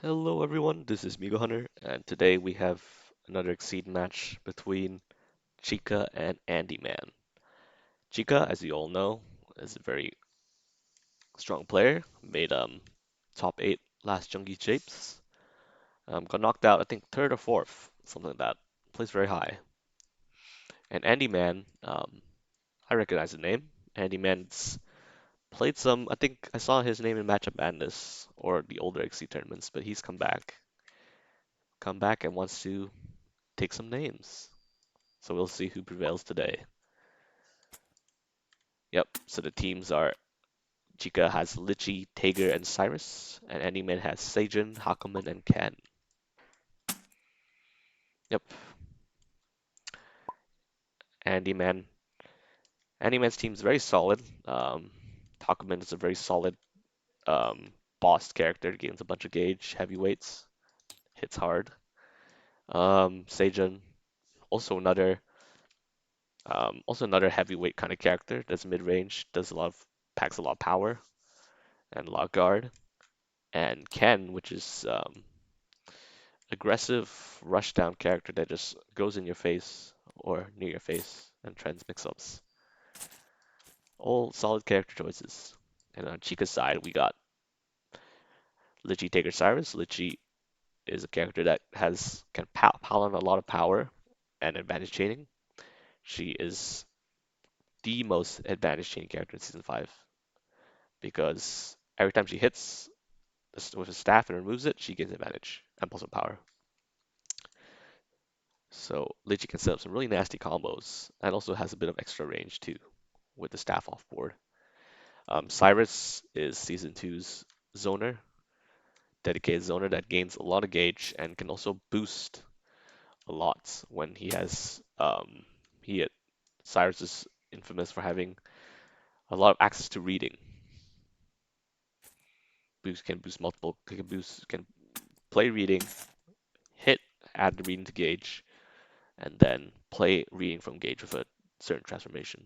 Hello everyone, this is Migo Hunter, and today we have another Exceed match between Chykka and Andyman. Chykka, as you all know, is a very strong player, made top 8 last Jungy Japes. Got knocked out, I think third or fourth, something like that. Plays very high. And Andyman, I recognize the name. Andyman's played some, I think I saw his name in Matchup Madness or the older Exceed tournaments, but he's come back and wants to take some names. So we'll see who prevails today. Yep, so the teams are Chykka has Litchi, Tager, and Cyrus, and Anyman has Seijun, Hakumen, and Ken. Yep, Andyman. Andyman's team is very solid. Hakumen is a very solid boss character, gains a bunch of gauge, heavyweights, hits hard. Seijun, also another heavyweight kind of character. That's mid range, packs a lot of power and a lot of guard. And Ken, which is aggressive rushdown character that just goes in your face or near your face and trends mix-ups. All solid character choices. And on Chika's side, we got Lichi Taker Cyrus. Lichi is a character that can pile on a lot of power and advantage chaining. She is the most advantage chaining character in Season 5 because every time she hits with a staff and removes it, she gains advantage and plus power. So Lichi can set up some really nasty combos and also has a bit of extra range too with the staff off board. Cyrus is Season two's zoner, dedicated zoner that gains a lot of gauge and can also boost a lot when he has he Cyrus is infamous for having a lot of access to reading. Boost multiple can play reading, hit, add the reading to gauge, and then play reading from gauge with a certain transformation.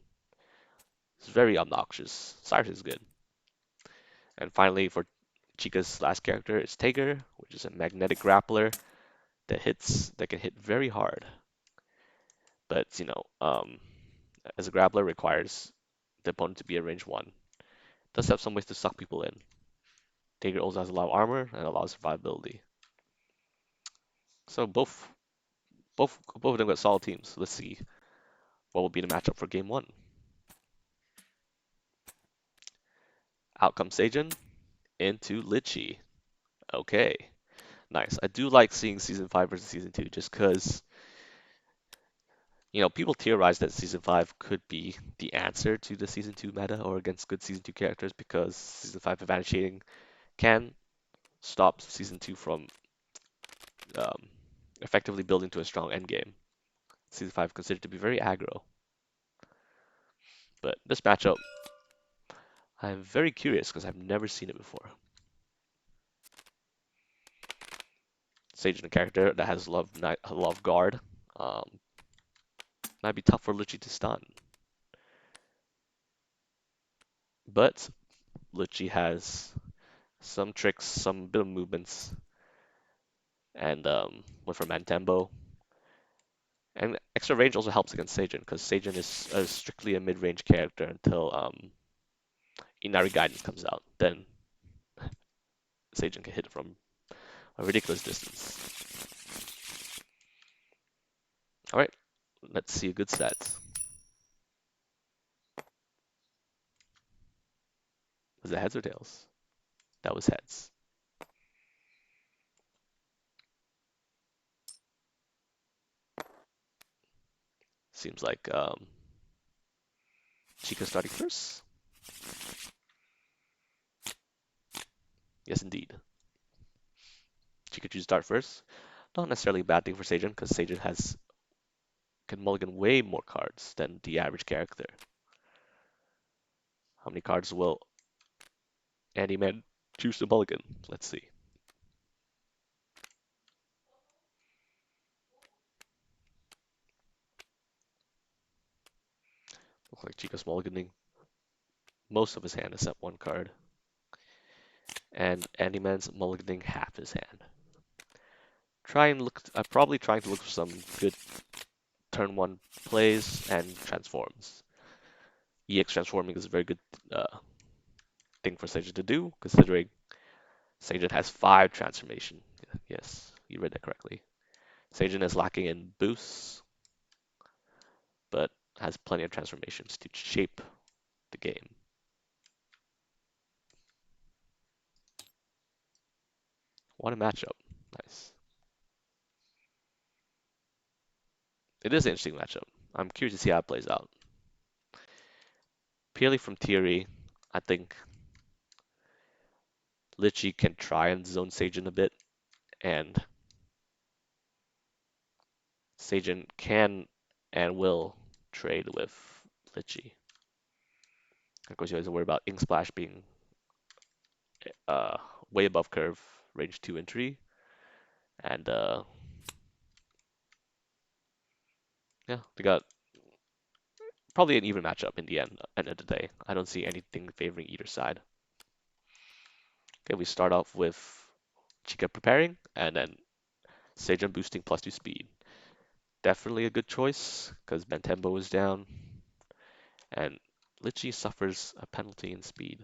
It's very obnoxious. Cyrus is good. And finally, for Chica's last character is Tager, which is a magnetic grappler that can hit very hard. But as a grappler requires the opponent to be a range one. Does have some ways to suck people in. Tager also has a lot of armor and a lot of survivability. So both of them got solid teams. Let's see what will be the matchup for game one. Out comes Seijun into Litchi. Okay, nice. I do like seeing season 5 versus season 2 just because people theorize that season 5 could be the answer to the season 2 meta or against good season 2 characters because season 5 advantage shading can stop season 2 from um, effectively building to a strong endgame. Season 5 considered to be very aggro. But this matchup, I'm very curious because I've never seen it before. Sage is a character that has a lot of guard. Um, Might be tough for Lucci to stun. But Lucci has some tricks, some bit of movements, and went for Mantembo. And extra range also helps against Sajin, because Sajin is strictly a mid-range character until Inari Guidance comes out. Then Sajin can hit it from a ridiculous distance. Alright, let's see a good set. Was it heads or tails? That was heads. Seems like Chykka starting first. Yes, indeed. Chykka choose start first. Not necessarily a bad thing for Sajin, because Sajin can mulligan way more cards than the average character. How many cards will Andyman choose to mulligan? Let's see. Looks like Chykka's mulliganing most of his hand except one card. and Andyman's mulliganing half his hand. Try and look. I'm probably trying to look for some good turn one plays and transforms. EX transforming is a very good uh, thing for Sage to do, considering Sage has 5 transformation. Yes, you read that correctly. Sage is lacking in boosts, but has plenty of transformations to shape the game. What a matchup. Nice. It is an interesting matchup. I'm curious to see how it plays out. Purely from theory, I think Lichy can try and zone Sagen a bit, and Sagen can and will trade with Lichy. Of course, you have to worry about Ink Splash being uh, way above curve, range 2 and 3, and yeah, they got probably an even matchup in the end of the day. I don't see anything favoring either side. Okay, we start off with Chykka preparing, and then Sagen boosting +2 speed. Definitely a good choice, because Bentembo is down, and Lichy suffers a penalty in speed.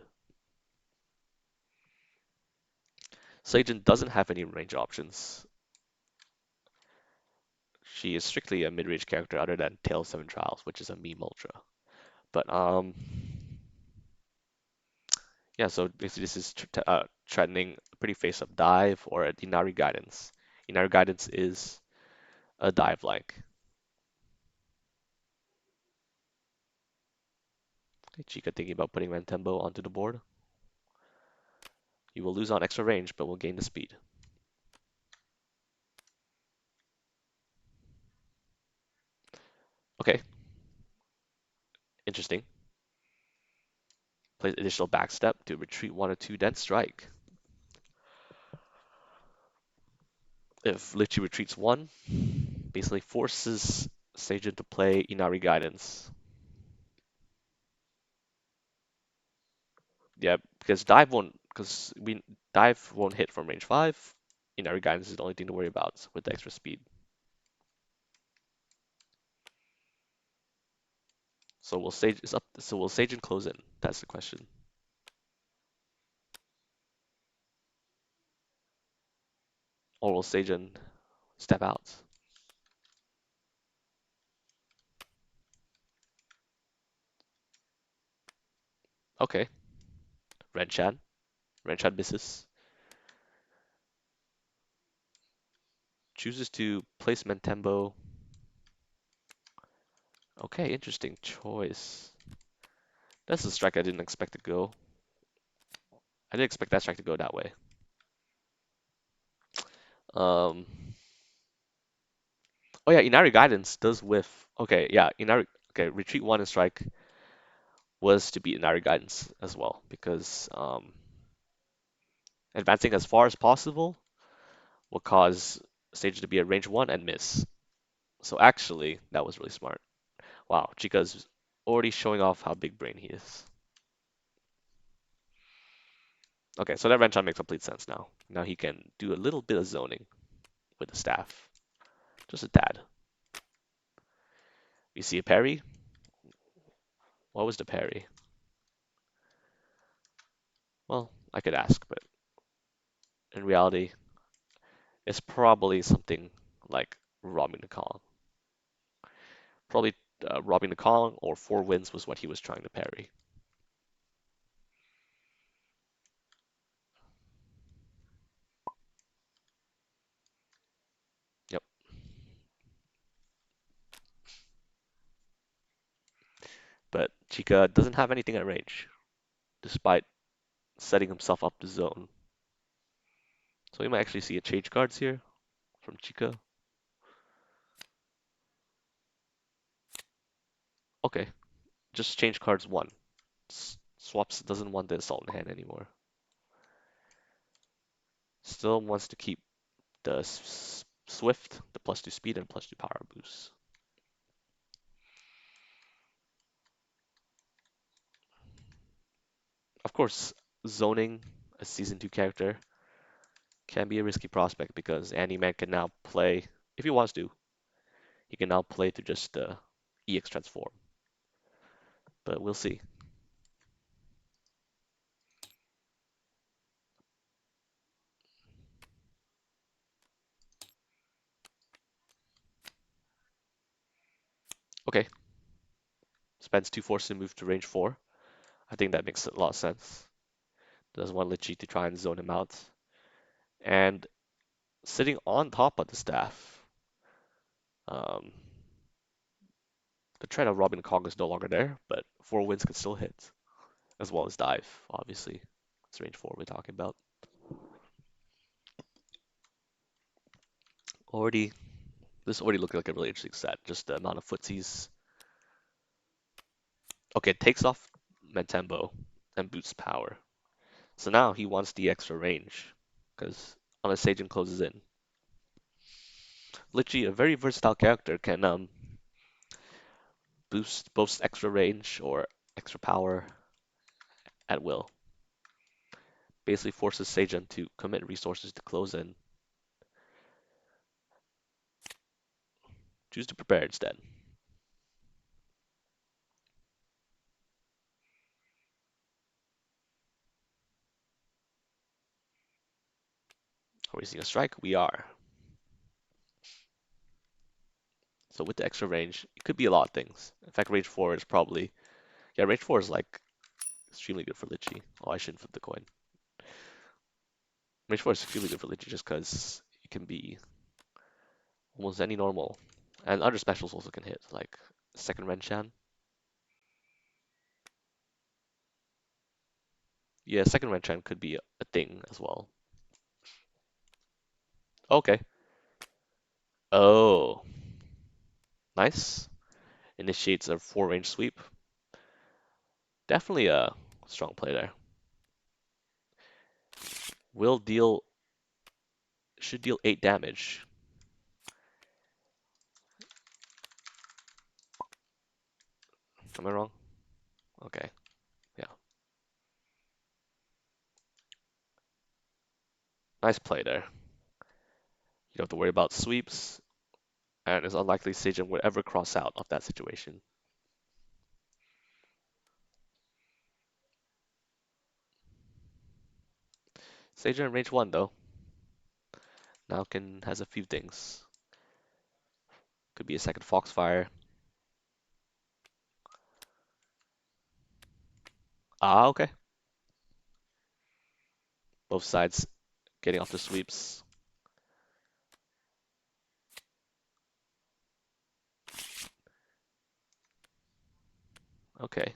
Sagen doesn't have any range options. She is strictly a mid-range character other than Tail 7 Trials, which is a meme ultra. But yeah, so basically this is threatening a pretty face-up dive or a Inari Guidance. Inari Guidance is a dive like. Okay, Chykka thinking about putting Rantembo onto the board. You will lose on extra range, but will gain the speed. Okay, interesting. Plays additional backstep to retreat 1 or 2, then strike. If Lichy retreats 1, basically forces Sagen to play Inari Guidance. Yeah, because we dive won't hit from range 5. Inari Guidance is the only thing to worry about with the extra speed. So will Sage is up. So will Sagen close in? That's the question. Or will Sagen step out? Okay, Renchan. Renchan misses. Chooses to place Mentembo. Okay, interesting choice. That's a strike I didn't expect to go. I didn't expect that strike to go that way. Um. Oh yeah, Inari Guidance does whiff. Okay, yeah, Inari. Okay, retreat 1 and strike was to beat Inari Guidance as well because advancing as far as possible will cause Sage to be at range 1 and miss. So actually, that was really smart. Wow, Chykka's already showing off how big brain he is. Okay, so that Renchan makes complete sense now. Now he can do a little bit of zoning with the staff. Just a tad. You see a parry? What was the parry? Well, I could ask, but in reality, it's probably something like robbing the Kong. Probably robbing the Kong or 4 wins was what he was trying to parry. Yep. But Chykka doesn't have anything at range, despite setting himself up to zone. So we might actually see a change cards here from Chykka. Okay, just change cards 1. Swaps doesn't want the assault in hand anymore. Still wants to keep the swift, the +2 speed and +2 power boost. Of course, zoning a Season 2 character can be a risky prospect because Andyman can now play, if he wants to, he can now play to just EX transform. But we'll see. Okay, spends 2 force to move to range 4. I think that makes a lot of sense. Doesn't want Lich to try and zone him out. And sitting on top of the staff, um, the threat of Robin Kong is no longer there, but 4 winds can still hit, as well as dive, obviously. It's range 4 we're talking about. Already, this already looked like a really interesting set, just the amount of footsies. Okay, it takes off Mentembo and boosts power. So now he wants the extra range, because on a Sajin closes in. Literally, a very versatile character can boost both extra range or extra power at will. Basically forces Sajin to commit resources to close in. Choose to prepare instead. Are we seeing a strike? We are. So with the extra range, it could be a lot of things. In fact, range 4 is probably... Yeah, range 4 is like extremely good for Lichy. Oh, I shouldn't flip the coin. Range 4 is extremely good for Lichy just because it can be almost any normal. And other specials also can hit, like second Renchan. Yeah, second Renchan could be a thing as well. Okay. Oh, nice. Initiates a 4 range sweep. Definitely a strong play there. Will deal, should deal 8 damage. Am I wrong? Okay, yeah. Nice play there. You don't have to worry about sweeps, and it's unlikely Sajin would ever cross out of that situation. Sajin in range 1 though. Now has a few things. Could be a second Foxfire. Ah, okay. Both sides getting off the sweeps. Okay.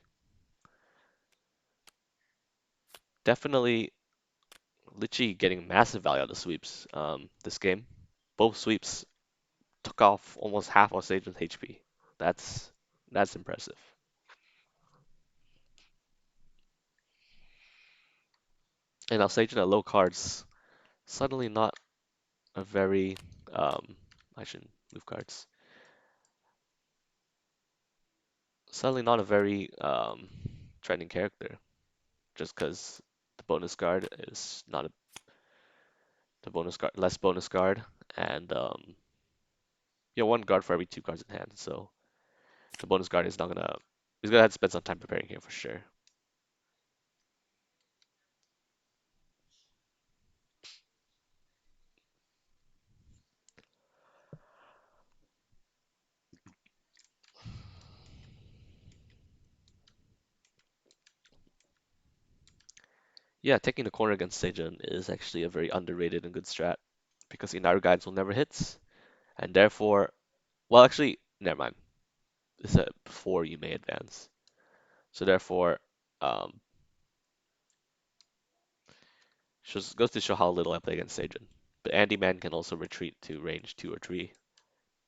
Definitely Lichy getting massive value out of the sweeps this game. Both sweeps took off almost half of Sajin's HP. That's that's impressive. And now Sajin at low cards, suddenly not a very I shouldn't move cards. Suddenly not a very trending character, just because the bonus guard is not a the bonus guard less bonus guard, and yeah, 1 guard for every 2 cards in hand. So the bonus guard is not gonna he's gonna have to spend some time preparing here for sure. Yeah, taking the corner against Seijan is actually a very underrated and good strat because Inaru guides will never hit, and therefore, well, actually, never mind. This is before you may advance. So therefore, um, just goes to show how little I play against Seijan. But Andyman can also retreat to range 2 or 3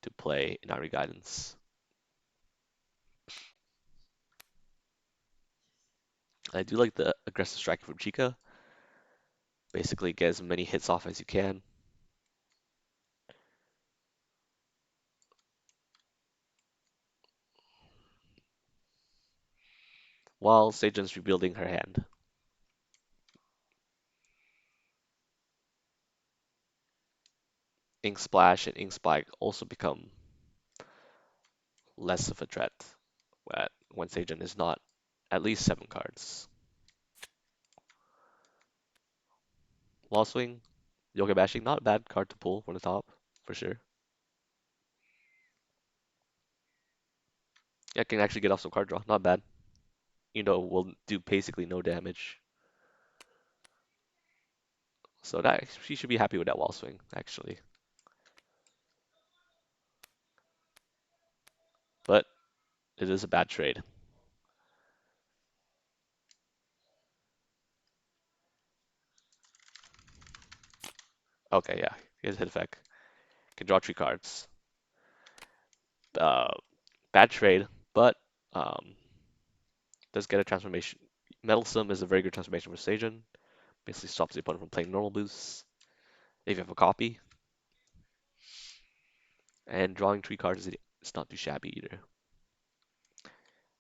to play Inaru guidance. I do like the aggressive striking from Chykka. Basically, get as many hits off as you can. While Seijan's rebuilding her hand. Ink Splash and Ink Spike also become less of a threat when Sagen is not at least 7 cards. Wall Swing, Yoga Bashing, not a bad card to pull from the top, for sure. Yeah, can actually get off some card draw, not bad. You know, will do basically no damage. So that she should be happy with that Wall Swing, actually. But it is a bad trade. Okay, yeah, here's hit effect. Can draw 3 cards. Uh, Bad trade, but um, does get a transformation. Meddlesome is a very good transformation for Sagen. Basically stops the opponent from playing normal boosts if you have a copy. And drawing 3 cards is not too shabby either.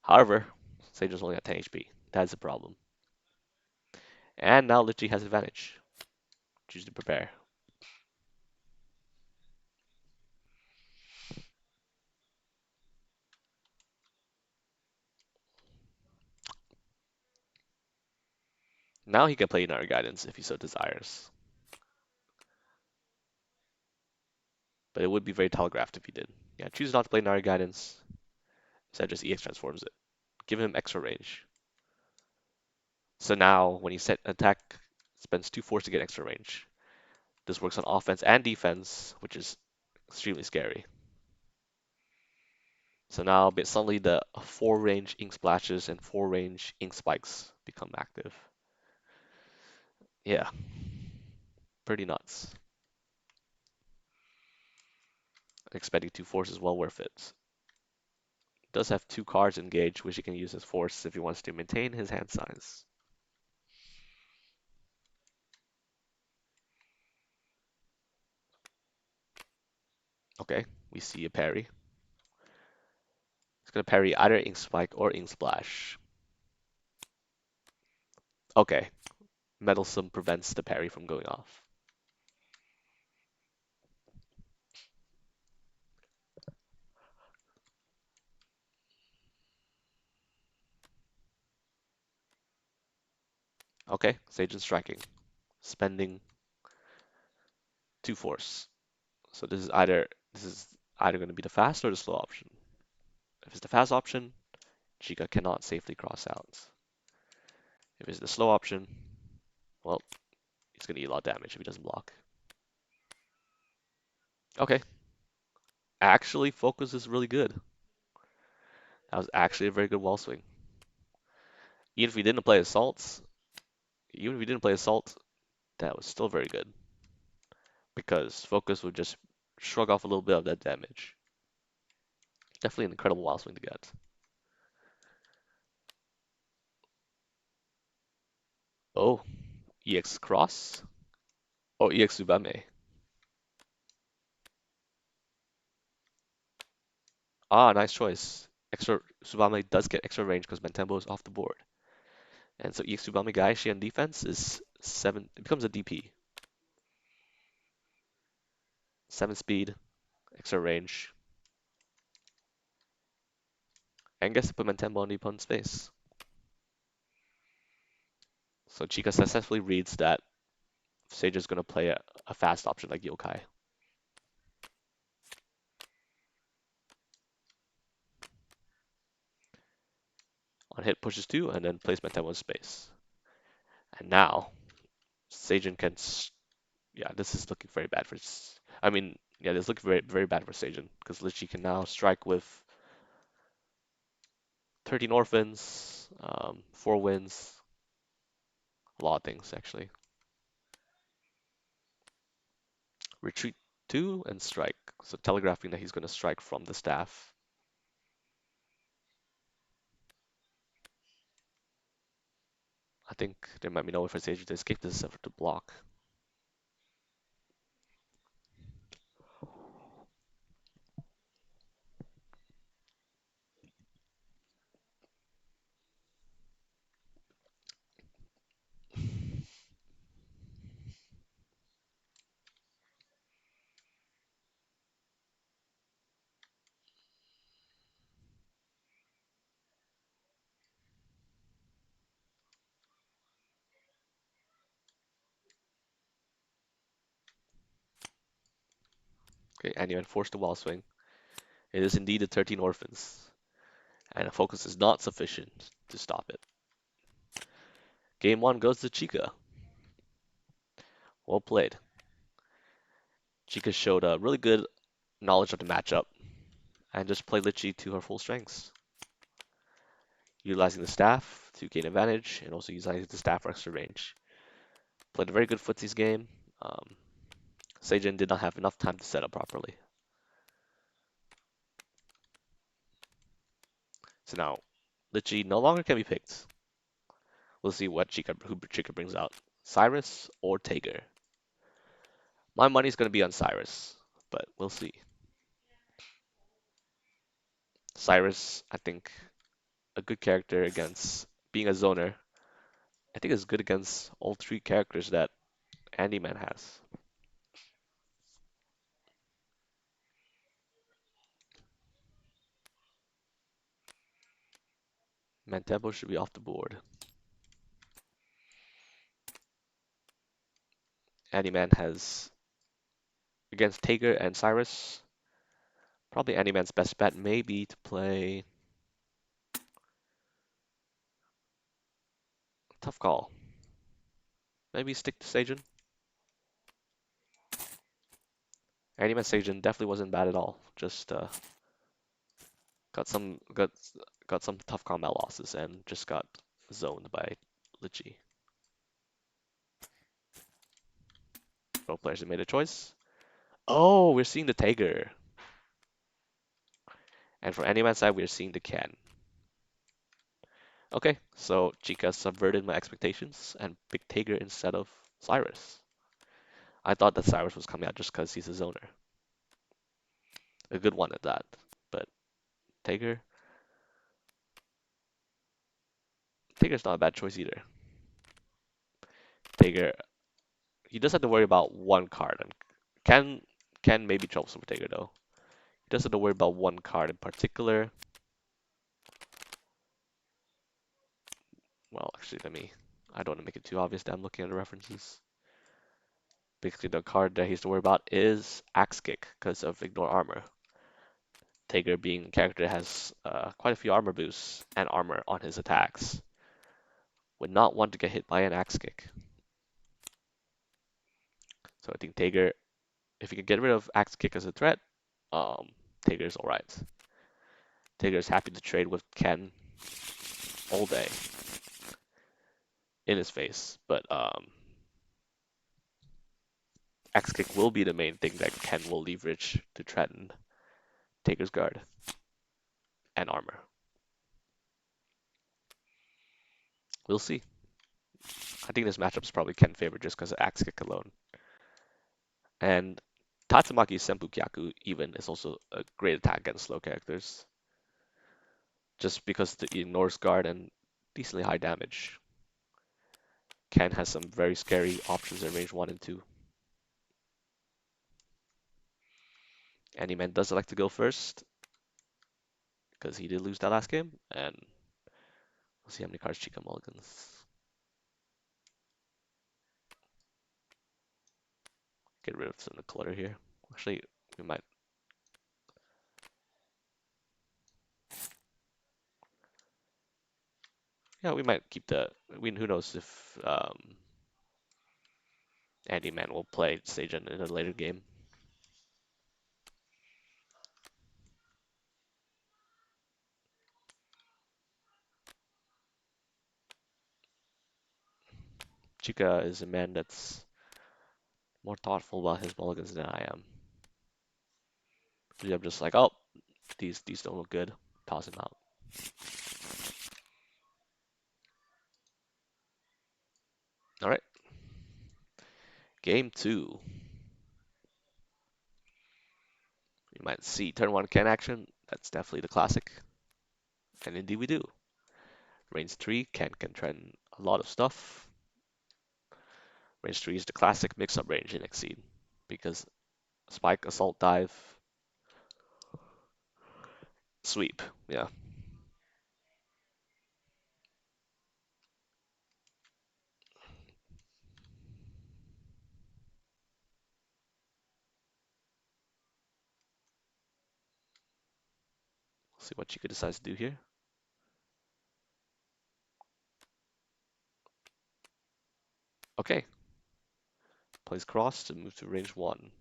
However, Sagen's only at 10 HP. That's a problem. And now Lich has advantage. Choose to prepare. Now he can play Inner Guidance if he so desires. But it would be very telegraphed if he did. Yeah, choose not to play Inner Guidance. Instead just EX transforms it. Give him extra range. So now when he set attack, spends 2 force to get extra range. This works on offense and defense, which is extremely scary. So now suddenly the 4 range ink splashes and 4 range ink spikes become active. Yeah, pretty nuts. Expending 2 force is well worth it. Does have 2 cards engaged, which he can use as force if he wants to maintain his hand size. Okay, we see a parry. It's gonna parry either ink spike or ink splash. Okay, meddlesome prevents the parry from going off. Okay, Sage striking, spending 2 force. So this is either going to be the fast or the slow option. If it's the fast option, Chykka cannot safely cross out. If it's the slow option, well, he's going to eat a lot of damage if he doesn't block. Okay, actually, focus is really good. That was actually a very good wall swing. Even if he didn't play assaults, even if he didn't play assault, that was still very good because focus would just shrug off a little bit of that damage. Definitely an incredible wall swing to get. Oh, EX cross? Oh, EX Tsubame. Ah, nice choice. Extra Tsubame does get extra range because Mantembo is off the board. And so EX Tsubame Gaishi on defense is 7, it becomes a DP. 7 speed, extra range, and gets to put Mantembo on the opponent's face. So Chykka successfully reads that Sage is going to play a fast option like Yokai. On hit, pushes 2, and then plays Mantembo in space. And now, Sagen can... Yeah, this is looking very bad for... I mean, yeah, this is looking very, very bad for Sagen, because Lich can now strike with 13 orphans, 4 wins, a lot of things, actually. Retreat 2 and strike. So telegraphing that he's going to strike from the staff. I think there might be no way for Sage to escape this effort to block. Okay, Andyman forced the wall swing. It is indeed the 13 orphans, and a focus is not sufficient to stop it. Game 1 goes to Chykka. Well played. Chykka showed a really good knowledge of the matchup and just played Litchi to her full strengths, utilizing the staff to gain advantage and also utilizing the staff for extra range. Played a very good footsies game. Um, Seijin did not have enough time to set up properly. So now, Litchi no longer can be picked. We'll see who Chykka brings out. Cyrus or Tager. My money's going to be on Cyrus, but we'll see. Cyrus, I think, a good character against being a zoner. I think is good against all three characters that Andyman has. Mantempo should be off the board. Andyman has against Tager and Cyrus. Probably Andyman's best bet may be to play. Tough call. Maybe stick to Seijin. Andyman Seijin definitely wasn't bad at all. Just got some got got some tough combat losses and just got zoned by Litchi. Both players have made a choice. Oh, we're seeing the Tager. And from Andyman's side, we're seeing the Ken. Okay, so Chykka subverted my expectations and picked Tager instead of Cyrus. I thought that Cyrus was coming out just because he's a zoner. A good one at that. But Tager, Tager's not a bad choice either. Tager, he does have to worry about one card. And can maybe troublesome for Tager though. He does have to worry about one card in particular. Well, actually, I don't want to make it too obvious that I'm looking at the references. Basically, the card that he has to worry about is Axe Kick because of Ignore Armor. Tager being a character that has quite a few armor boosts and armor on his attacks. Would not want to get hit by an Axe Kick. So I think Tager, if he can get rid of Axe Kick as a threat, Tager's alright. Tager's happy to trade with Ken all day in his face, but Axe Kick will be the main thing that Ken will leverage to threaten Tager's guard and armor. We'll see. I think this matchup is probably Ken favored just because of Axe Kick alone. And Tatsumaki Senpu Kyaku even is also a great attack against slow characters. Just because it ignores guard and decently high damage. Ken has some very scary options in range 1 and 2. Andyman does like to go first, because he did lose that last game, and we'll see how many cards Chykka mulligans. Get rid of some of the clutter here. Actually, we might. Yeah, we might keep the. Who knows if Andyman will play Seijin in a later game. Chykka is a man that's more thoughtful about his mulligans than I am. I'm just like, oh, these don't look good. Toss him out. All right. Game 2. You might see turn 1 can action. That's definitely the classic. And indeed we do. Range 3 can trend a lot of stuff. Range 3 is the classic mix-up range in Exceed. Because spike, assault, dive, sweep. Yeah. See what Chykka decides to do here. Okay, plays cross to move to range 1.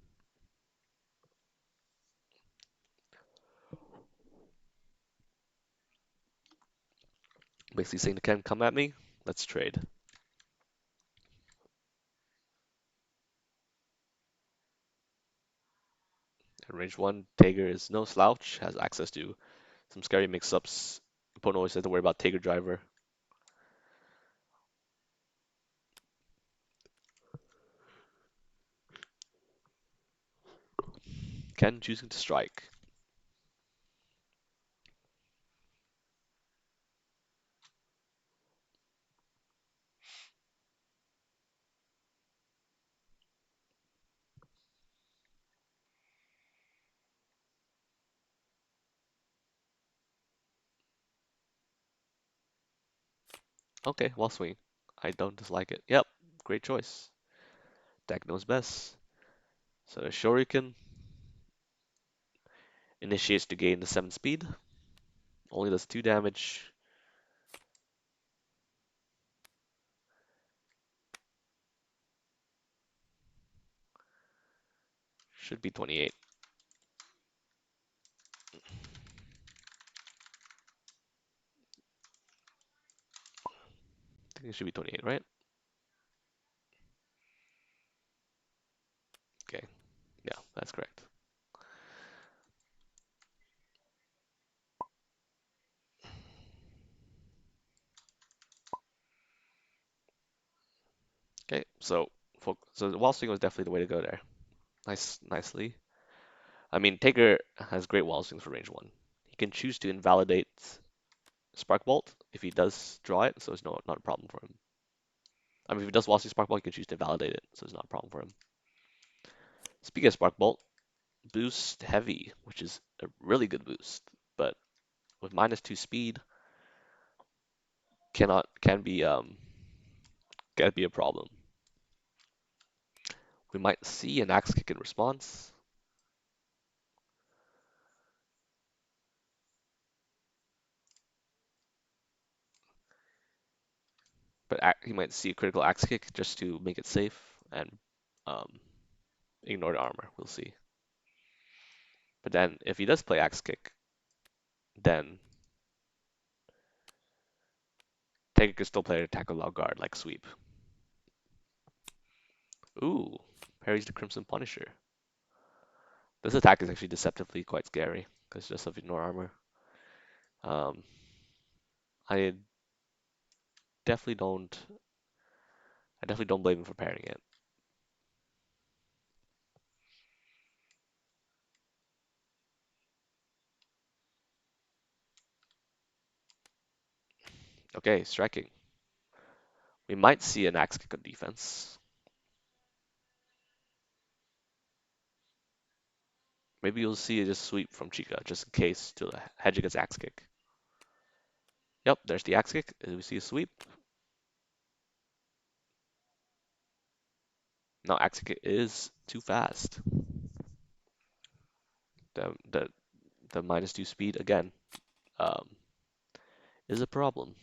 Basically saying, can come at me, let's trade. And range 1, Tager is no slouch, has access to some scary mix-ups. Opponent always has to worry about Tager driver. Ken choosing to strike. Okay, wall swing. I don't dislike it. Yep, great choice. Deck knows best. So the Shoryuken initiates to gain the 7 speed. Only does 2 damage. Should be 28. I think it should be 28, right? Okay, yeah, that's correct. Okay, so the wall swing was definitely the way to go there. Nicely. I mean, Taker has great wall swings for range 1. He can choose to invalidate Spark Bolt if he does draw it, so it's not a problem for him. I mean, if he does wall swing Spark Bolt, he can choose to invalidate it, so it's not a problem for him. Speaking of Spark Bolt, boost heavy, which is a really good boost, but with -2 speed, can be a problem. We might see an axe kick in response, but he might see a critical axe kick just to make it safe and um, ignore the armor. We'll see. But then if he does play axe kick, then Taker could still play attack without guard like sweep. Ooh, parries the Crimson Punisher. This attack is actually deceptively quite scary because just of ignore armor. Um, I definitely don't. I definitely don't blame him for parrying it. Okay, striking. We might see an axe kick on defense. Maybe you'll see a just sweep from Chykka just in case to hedge against axe kick. Yep, there's the axe kick. We see a sweep. No, axe kick is too fast. The the -2 speed again um, is a problem.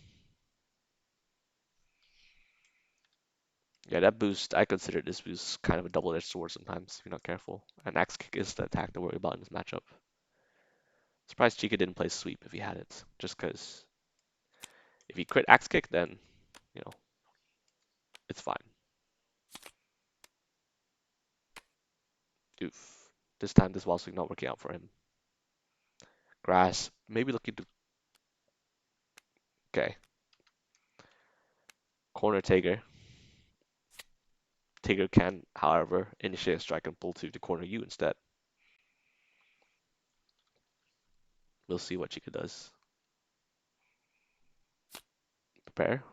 Yeah, that boost, I consider this boost kind of a double-edged sword sometimes if you're not careful. And axe kick is the attack to worry about in this matchup. Surprised Chykka didn't play sweep if he had it, just because if he crit axe kick, then you know it's fine. Oof. This time this wall swing not working out for him. Grass, maybe looking to okay. Corner Tager. Tager can, however, initiate a strike and pull to corner you instead. We'll see what Chykka does. Prepare.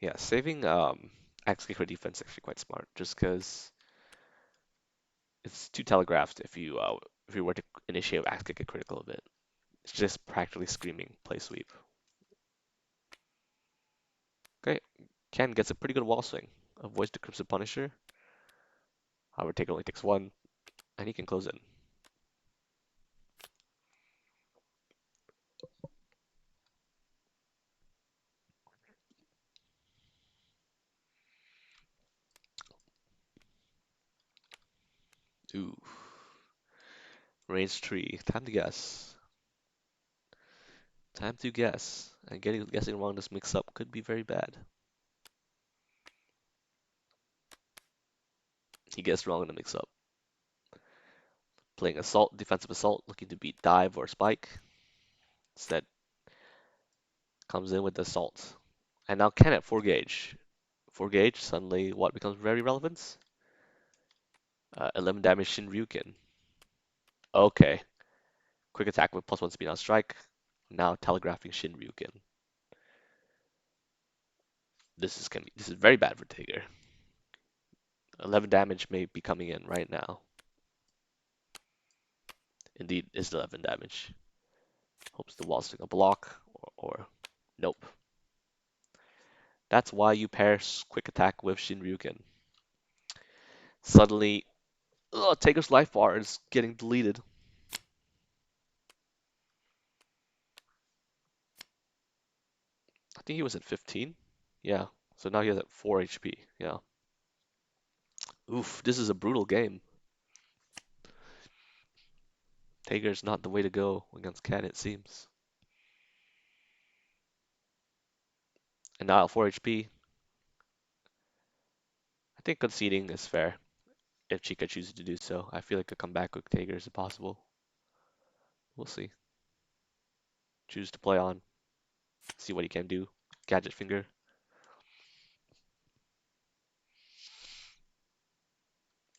Yeah, saving axe kicker defense actually quite smart, just because it's too telegraphed if you were to initiate axe kick a critical of it. It's just practically screaming play sweep. Okay, Ken gets a pretty good wall swing. Avoids the Crimson Punisher. However, Taker only takes one, and he can close in. Ooh, range 3. Time to guess. Time to guess. And guessing wrong this mix up could be very bad. He gets wrong in the mix up. Playing assault, defensive assault, looking to beat dive or spike. Instead, comes in with the assault. And now Ken at 4 gauge. 4 gauge, suddenly what becomes very relevant? 11 damage Shinryuken. Okay. Quick attack with +1 speed on strike. Now telegraphing Shinryuken. This is very bad for Taker. 11 damage may be coming in right now. Indeed, it's 11 damage. Hopes the wall swing a block or nope. That's why you pair quick attack with Shinryuken. Suddenly, Taker's life bar is getting deleted. I think he was at 15. Yeah. So now he has at 4 HP. Yeah. Oof, this is a brutal game. Taker's not the way to go against Ken, it seems. And now at 4 HP, I think conceding is fair if Chykka chooses to do so. I feel like a comeback with Taker is possible. We'll see. Choose to play on. See what he can do. Gadget finger.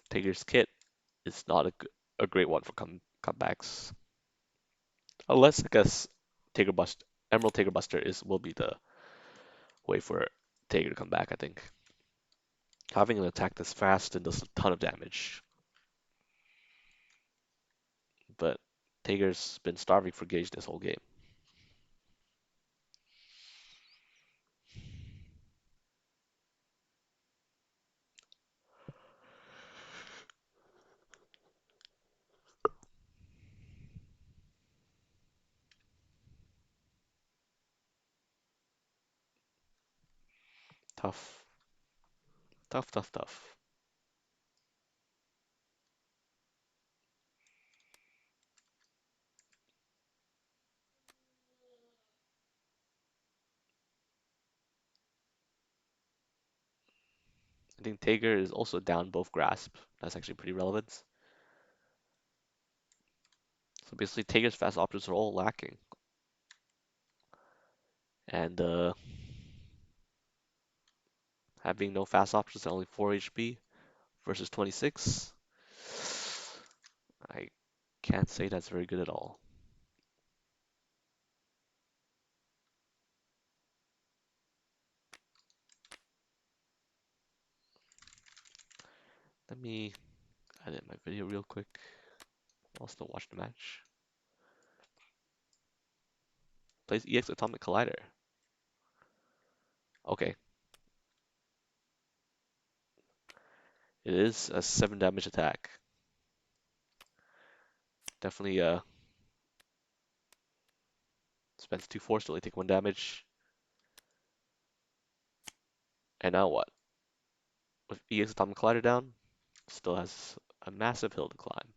Taker's kit is not a great one for comebacks. Unless, I guess, Taker Bust, Emerald Taker Buster will be the way for Taker to come back, I think. Having an attack that's fast and does a ton of damage. But Taker's been starving for gauge this whole game. Tough. Tough, tough, tough. I think Taker is also down both grasp. That's actually pretty relevant. So basically, Taker's fast options are all lacking. And having no fast options at only 4 HP versus 26, I can't say that's very good at all. Let me edit my video real quick. I'll still watch the match. Plays EX Atomic Collider. Okay. It is a 7 damage attack. Definitely spends 2 force to only take 1 damage. And now what? With EX Atomic Collider down, still has a massive hill to climb.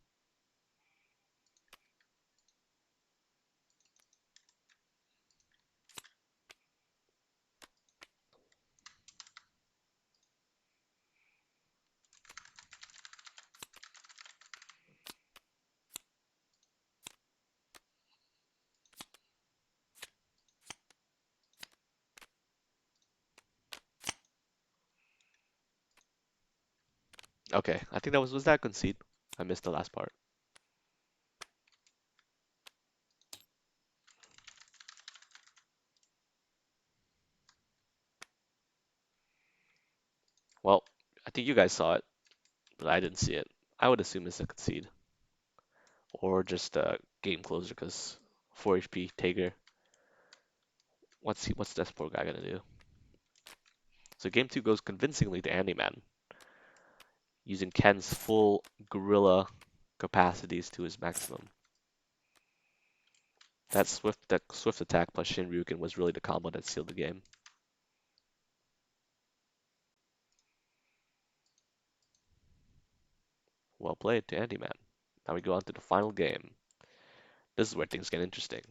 Okay, I think was that concede? I missed the last part. I think you guys saw it, but I didn't see it. I would assume it's a concede or just a game closer because 4 HP Tager. What's this poor guy gonna do? So game two goes convincingly to Andyman, using Ken's full gorilla capacities to his maximum. That swift attack plus Shinryuken was really the combo that sealed the game. Well played to Andyman. Now we go on to the final game. This is where things get interesting.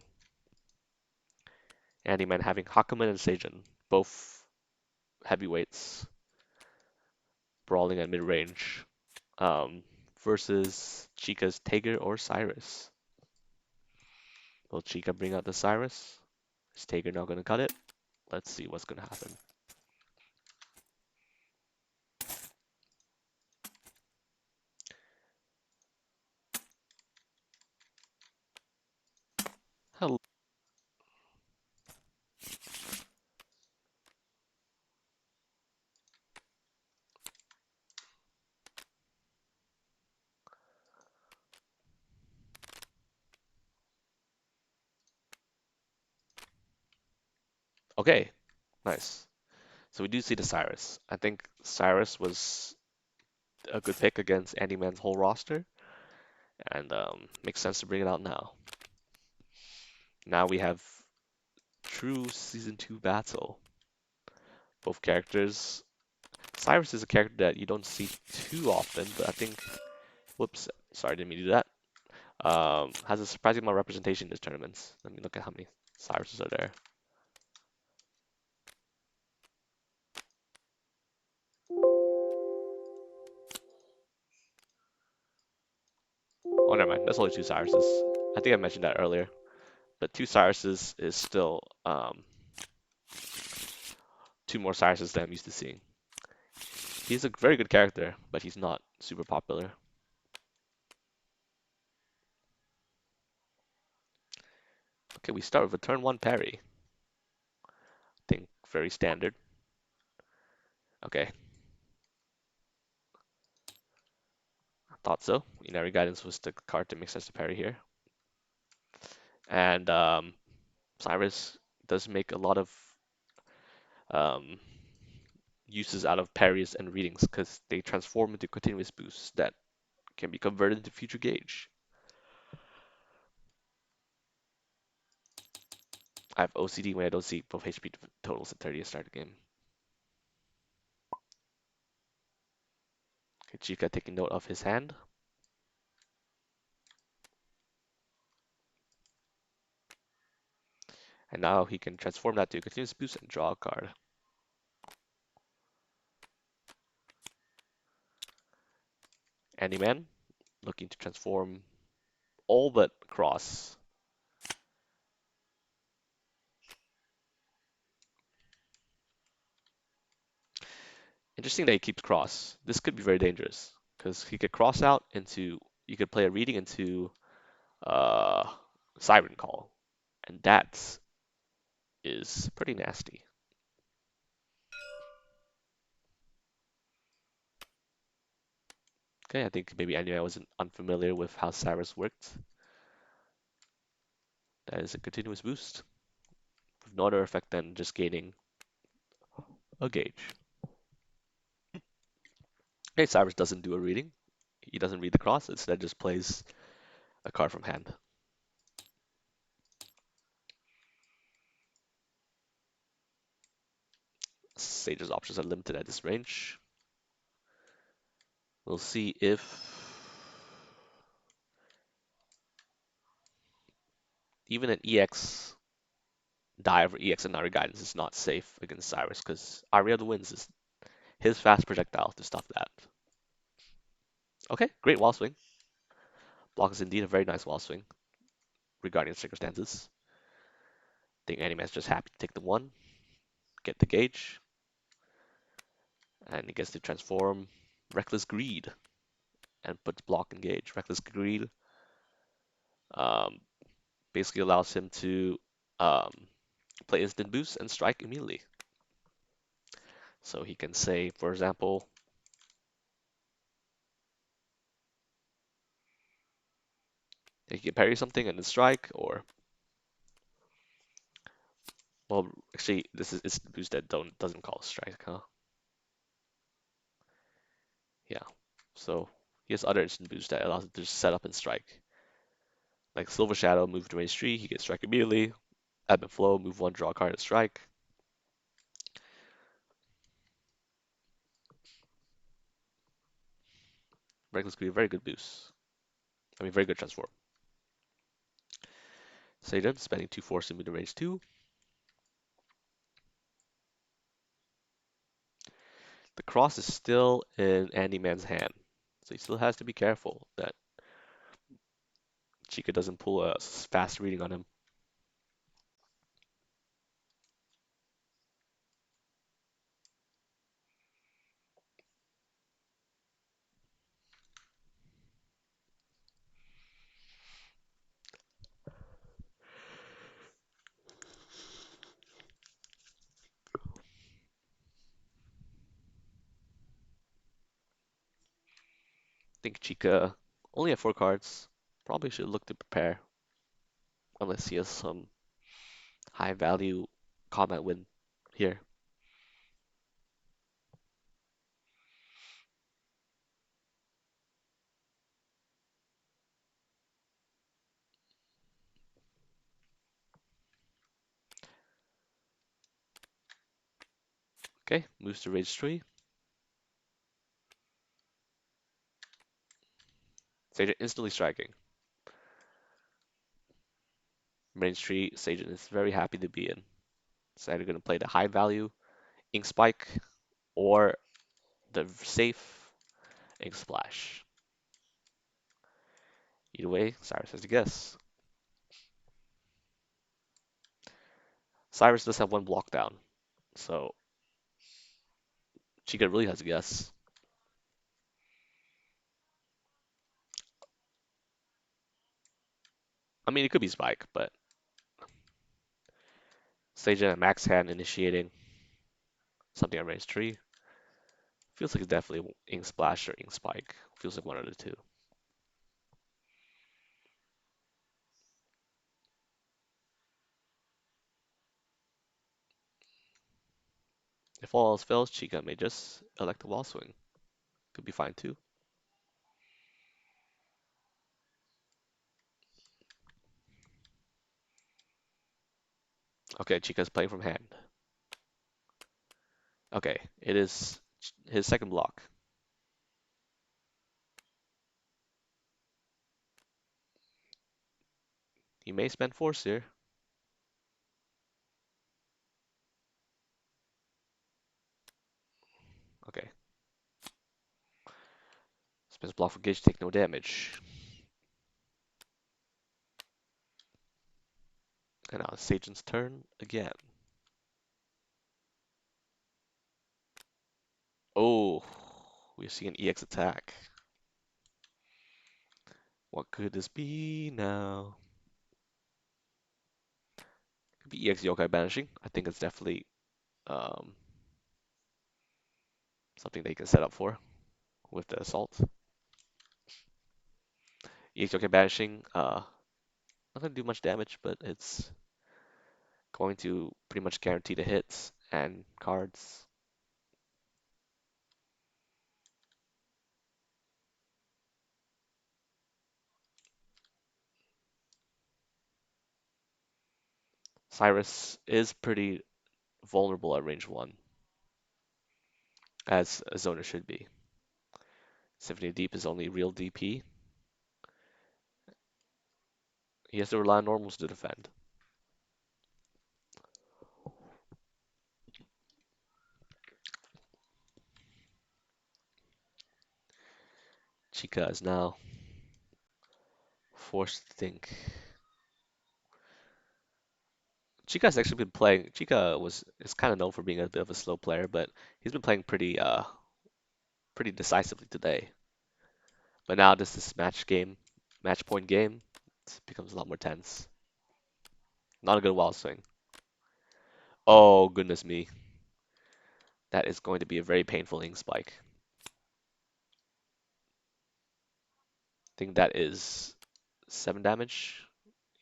Andyman having Hakumen and Seijun, both heavyweights, brawling at mid-range, um, versus Chykka's Tager or Cyrus. Will Chykka bring out the Cyrus? Is Tager not going to cut it? Let's see what's going to happen. Hello. Okay, nice. So we do see the Cyrus. I think Cyrus was a good pick against Andyman's whole roster, and makes sense to bring it out now. Now we have true season 2 battle. Both characters. Cyrus is a character that you don't see too often, but I think, whoops, sorry, didn't mean to do that. Has a surprising amount of representation in his tournaments. Let me look at how many Cyruses are there. Oh, never mind. That's only two Cyruses. I think I mentioned that earlier. But two Cyruses is still two more Cyruses than I'm used to seeing. He's a very good character, but he's not super popular. Okay, we start with a turn 1 parry. I think very standard. Okay, I thought so. Inari Guidance was the card that makes sense to parry here. And Cyrus does make a lot of um, uses out of parries and readings because they transform into continuous boosts that can be converted into future gauge. I have OCD when I don't see both HP totals at 30 to start the game. Okay, Chykka taking note of his hand. And now he can transform that to a continuous boost and draw a card. Andyman looking to transform all but Cross. Interesting that he keeps Cross. This could be very dangerous because he could cross out into, you could play a reading into uh, Siren Call, and that is pretty nasty. Okay, I think maybe Andyman wasn't unfamiliar with how Cyrus worked. That is a continuous boost with no other effect than just gaining a gauge. Okay, Cyrus doesn't do a reading. He doesn't read the cross, instead just plays a card from hand. Sage's options are limited at this range. We'll see if even an EX dive or EX and Ari guidance is not safe against Cyrus because Ari of the Winds is his fast projectile to stop that. Okay, great wall swing. Block is indeed a very nice wall swing regarding the circumstances. I think Anime's just happy to take the one, get the gauge, and he gets to transform Reckless Greed and puts block and gauge. Reckless Greed um, basically allows him to um, play instant boost and strike immediately. So he can say, for example, He can parry something and then strike, or well, actually, this is it's the boost that doesn't call strike, huh? Yeah. So he has other instant boosts that allows him to just set up and strike. Like Silver Shadow, move to range 3, he gets strike immediately. Ebb and Flow, move 1, draw a card and strike. Reckless could be a very good boost. I mean, very good transform. Satan, spending 2 force to move to range 2. The cross is still in Andyman's hand, so he still has to be careful that Chykka doesn't pull a fast reading on him. I think Chykka only have 4 cards. Probably should look to prepare, unless he has some high value combat win here. Okay, moves to range 3. Satan instantly striking. Range 3, Satan is very happy to be in. So either going to play the high value Ink Spike or the safe Ink Splash. Either way, Cyrus has to guess. Cyrus does have 1 block down, so Chykka really has to guess. I mean, it could be Spike, but Satan at max hand initiating something at range 3. Feels like it's definitely Ink Splash or Ink Spike. Feels like one of the two. If all else fails, Chykka may just elect the wall swing. Could be fine too. Okay, Chika's playing from hand. Okay, it is his second block. He may spend force here. Okay. Spends block for Gage, take no damage. And now it's Sajan's turn again. Oh, we see an EX attack. What could this be now? Could be EX Yokai Banishing. I think it's definitely um, something they can set up for with the assault. EX Yokai Banishing, not gonna do much damage, but it's going to pretty much guarantee the hits and cards. Cyrus is pretty vulnerable at range 1, as a zoner should be. Symphony of Deep is only real DP. He has to rely on normals to defend. Chykka is now forced to think. Chika's actually been playing. Chykka is kind of known for being a bit of a slow player, but he's been playing pretty decisively today. But now this match point game, it becomes a lot more tense. Not a good wall swing. Oh goodness me, that is going to be a very painful ink spike. I think that is 7 damage.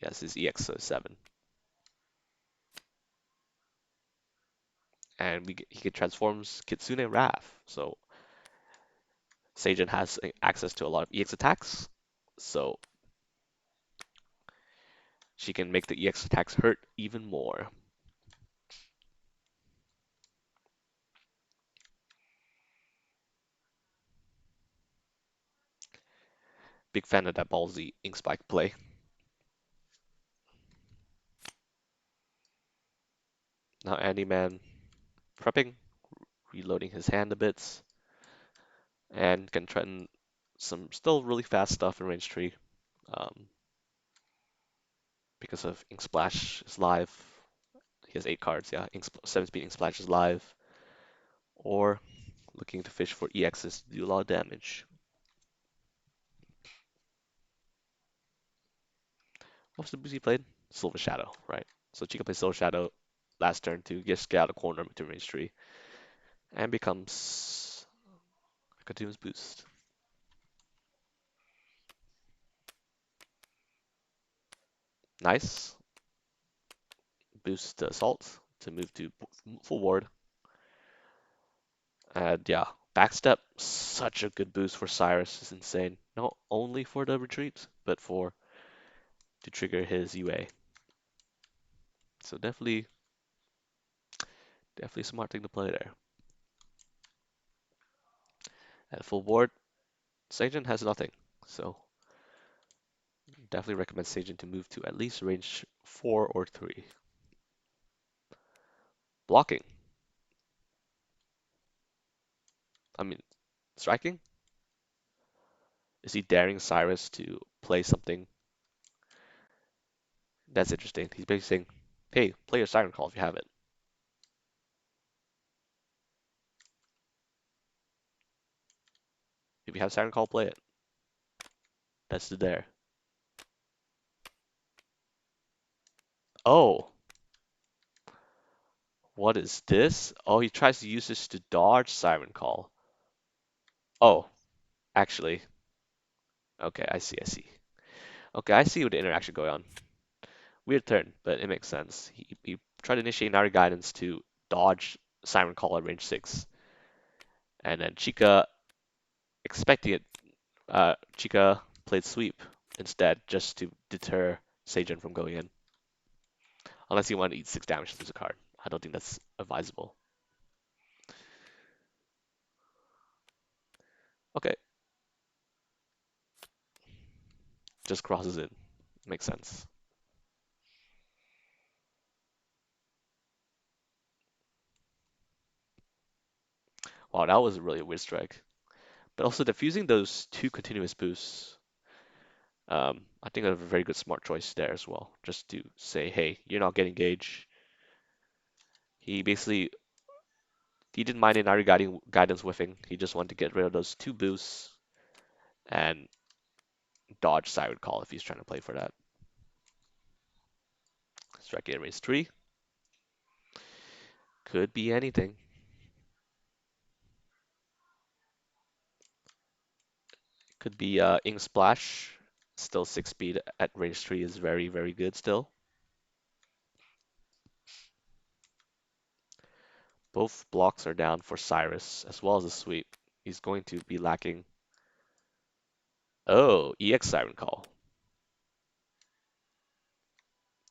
Yes, his EX so 7. And he can transforms Kitsune Wrath. So Seijin has access to a lot of EX attacks. So she can make the EX attacks hurt even more. Big fan of that ballsy Ink Spike play. Now Andyman prepping, reloading his hand a bit, and can threaten some still really fast stuff in range 3. Um, because of Ink Splash is live. He has 8 cards, yeah. 7 speed Ink Splash is live. Or looking to fish for EXs to do a lot of damage. What's the boost he played? Silver Shadow, right? So Chykka plays Silver Shadow last turn to just get out of the corner to range 3. And becomes Katuma's boost. Nice. Boost to Assault to move to full ward. And yeah, Backstep, such a good boost for Cyrus. It's insane. Not only for the retreat, but for to trigger his UA. So definitely a smart thing to play there. At full board, Seijin has nothing. So definitely recommend Seijin to move to at least range 4 or 3. Blocking. I mean, striking? Is he daring Cyrus to play something? That's interesting. He's basically saying, hey, play your Siren Call if you have it. If you have Siren Call, play it. That's the dare. Oh, what is this? Oh, he tries to use this to dodge Siren Call. Oh, actually. Okay, I see. Okay, I see what the interaction going on. Weird turn, but it makes sense. He tried to initiate Naru Guidance to dodge Siren Call at range 6. And then Chykka, expecting it, Chykka played Sweep instead just to deter Seijin from going in. Unless you want to eat 6 damage to lose a card. I don't think that's advisable. Okay, just crosses in. Makes sense. Wow, that was really a weird strike. But also diffusing those 2 continuous boosts, I think a very good smart choice there as well. Just to say, hey, you're not getting gauge. He basically he didn't mind Inari guidance whiffing. He just wanted to get rid of those 2 boosts and dodge Siren Call if he's trying to play for that. Strike at raise 3. Could be anything. Could be Ink Splash. Still 6 speed at range 3 is very, very good still. Both blocks are down for Cyrus, as well as a sweep. He's going to be lacking. Oh, EX Siren Call.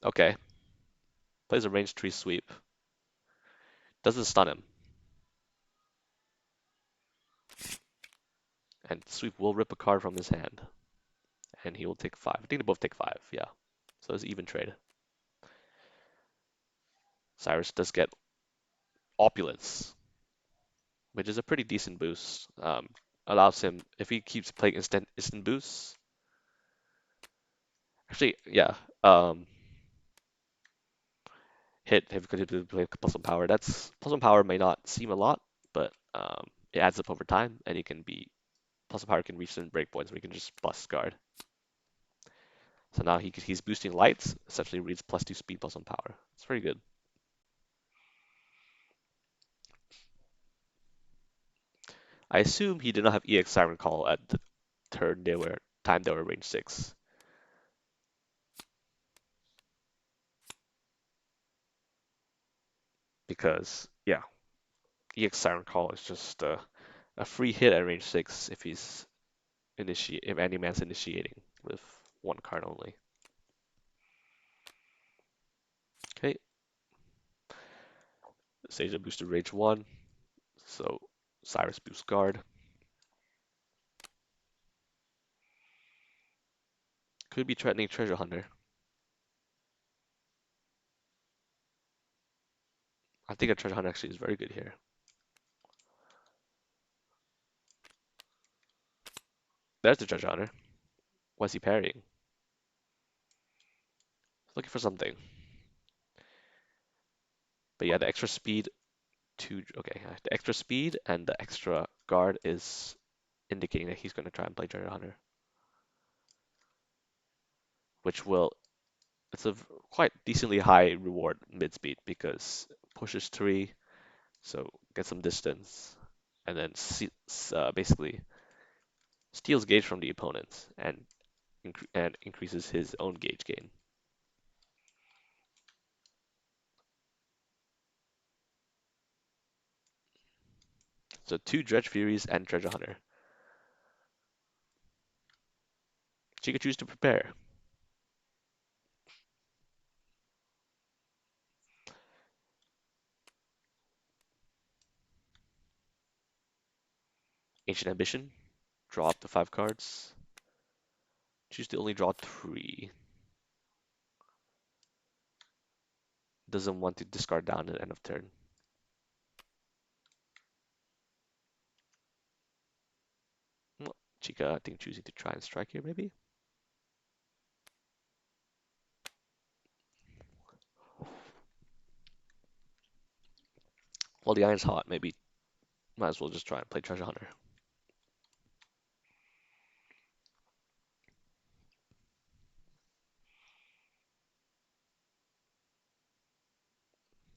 Okay. Plays a range 3 sweep. Doesn't stun him. And sweep will rip a card from his hand. And he will take 5. I think they both take 5, yeah. So it's even trade. Cyrus does get Opulence, which is a pretty decent boost. Allows him, if he keeps playing instant boosts. Actually, yeah. Hit if you continue to play plus one power. That's plus one power may not seem a lot, but it adds up over time, and you can be plus one power can reach certain breakpoints where you can just bust guard. So now he's boosting lights, essentially reads plus 2 speed plus 1 power. It's very good. I assume he did not have EX Siren Call at the turn they were range 6. because yeah, EX Siren Call is just a free hit at range 6 if if Andyman's initiating with one card only. Okay, Sage boosted rage 1, so Cyrus boosts guard. Could be threatening Treasure Hunter. I think a Treasure Hunter actually is very good here. There's the Treasure Hunter. What's he parrying? Looking for something. But yeah, the extra speed the extra speed and the extra guard is indicating that he's going to try and play Treasure Hunter, which will it's a quite decently high reward mid speed because pushes 3, so get some distance, and then basically steals gauge from the opponents and increases his own gauge gain. So 2 Dredge Furies and Treasure Hunter. Chykka choose to prepare. Ancient Ambition, draw up to 5 cards. Choose to only draw 3. Doesn't want to discard down at end of turn. Well, Chykka, I think, choosing to try and strike here, maybe? Well, the iron's hot, maybe might as well just try and play Treasure Hunter.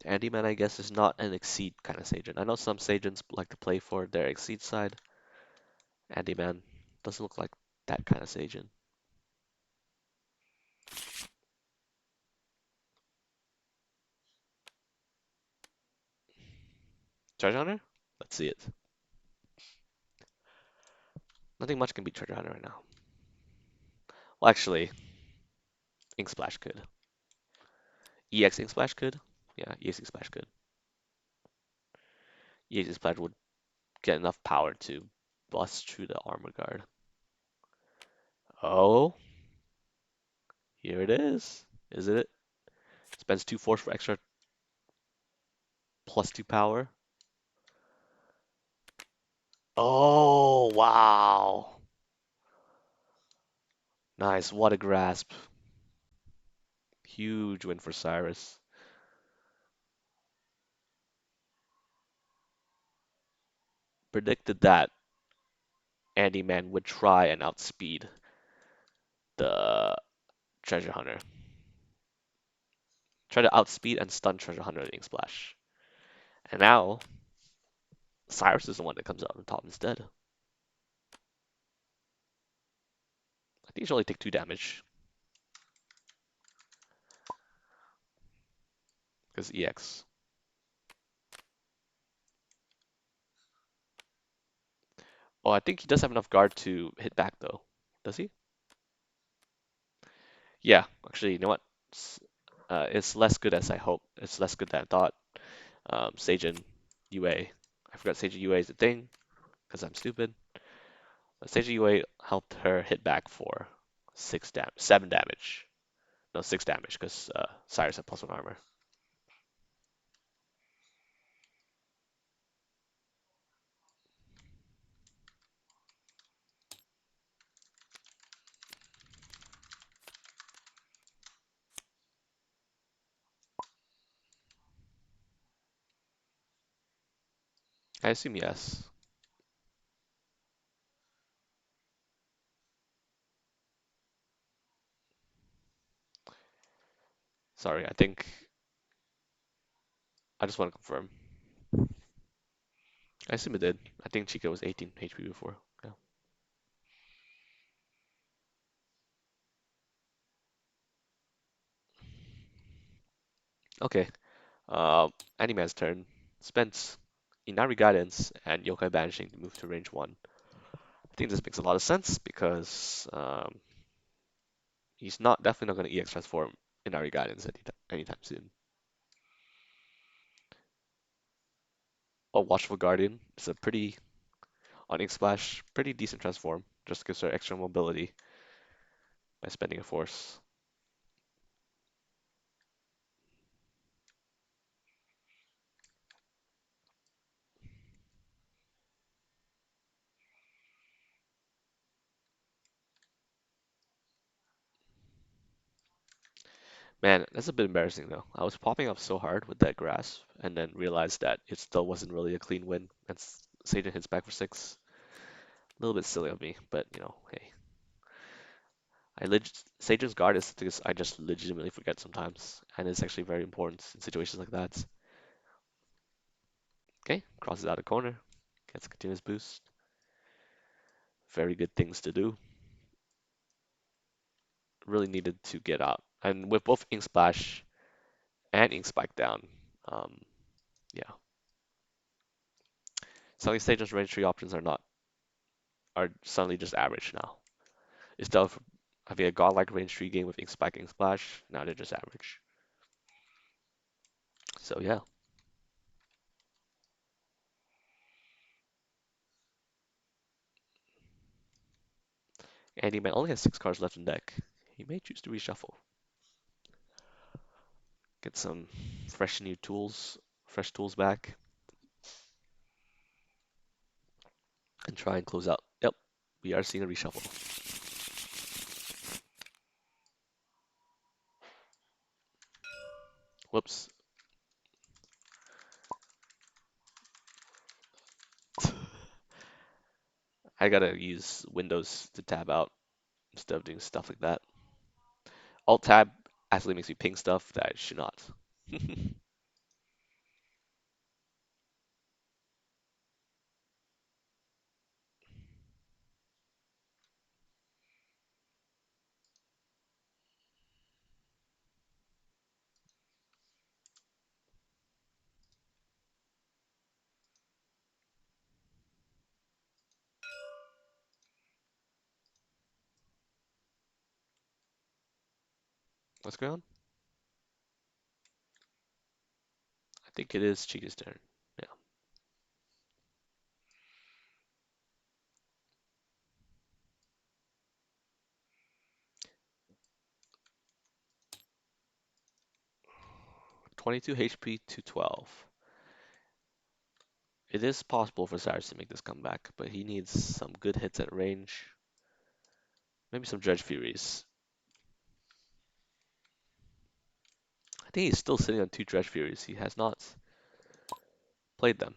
Andyman, I guess, is not an Exceed kind of Sagen. I know some Sagens like to play for their Exceed side. Andyman doesn't look like that kind of Sagen. Treasure Hunter? Let's see it. Nothing much can beat Treasure Hunter right now. Well, actually, Ink Splash could. EX Ink Splash could? Yeah, EX Ink Splash could. EX Ink Splash would get enough power to bust through the armor guard. Oh, here it is. Is it? Spends 2 force for extra +2 power. Oh, wow. Nice. What a grasp. Huge win for Cyrus. Predicted that Andyman would try and outspeed the Treasure Hunter. Try to outspeed and stun Treasure Hunter with Ink Splash. And now, Cyrus is the one that comes out on top instead. I think he should only take 2 damage. Because EX. Oh, I think he does have enough guard to hit back though. Does he? Yeah, actually, you know what? It's less good as I hoped. It's less good than I thought. Sagen UA. I forgot Sagen UA is a thing because I'm stupid. But Sagen UA helped her hit back for 7 damage. No, 6 damage because Cyrus had +1 armor. I assume yes. Sorry, I think I just want to confirm. I assume it did. I think Chykka was 18 HP before. Yeah. Okay. Uh, Andyman's turn. Spends Inari Guidance and Yokai Banishing to move to range 1. I think this makes a lot of sense because he's not definitely not going to EX transform Inari Guidance anytime soon. Oh, Watchful Guardian is a pretty, on Ink Splash, pretty decent transform. Just gives her extra mobility by spending a force. Man, that's a bit embarrassing though. I was popping up so hard with that grasp and then realized that it still wasn't really a clean win. And Satan hits back for 6. A little bit silly of me, but hey. Satan's guard is thing I just legitimately forget sometimes, and it's actually very important in situations like that. Okay, crosses out a corner, gets a continuous boost. Very good things to do. Really needed to get out. And with both Ink Splash and Ink Spike down, um, yeah. Suddenly Satan's range 3 options are suddenly just average now. Instead of having a godlike range 3 game with Ink Spike, Ink Splash, now they're just average. So yeah, Andy Man only has 6 cards left in deck. He may choose to reshuffle. Get some fresh tools back, and try and close out. Yep, we are seeing a reshuffle. Whoops. I gotta use Windows to tab out instead of doing stuff like that. Alt tab actually makes me ping stuff that I should not. What's going on? I think it is Chykka's turn. Yeah. 22 HP to 12. It is possible for Cyrus to make this comeback, but he needs some good hits at range. Maybe some Dredge Furies. I think he's still sitting on 2 Dredge Furies. He has not played them.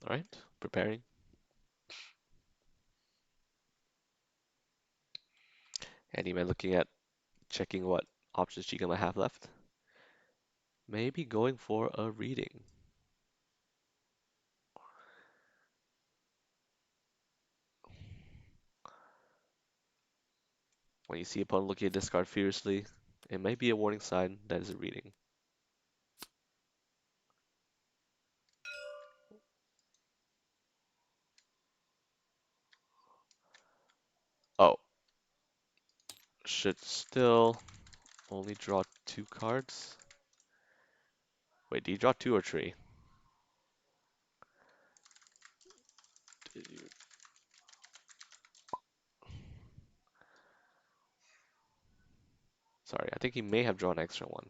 All right, preparing. Andyman looking at checking what options Chykka might have left. Maybe going for a reading. When you see opponent looking at discard furiously, it may be a warning sign that is a reading. Oh, should still only draw 2 cards? Wait, do you draw 2 or 3? Did you... Sorry, I think he may have drawn an extra one.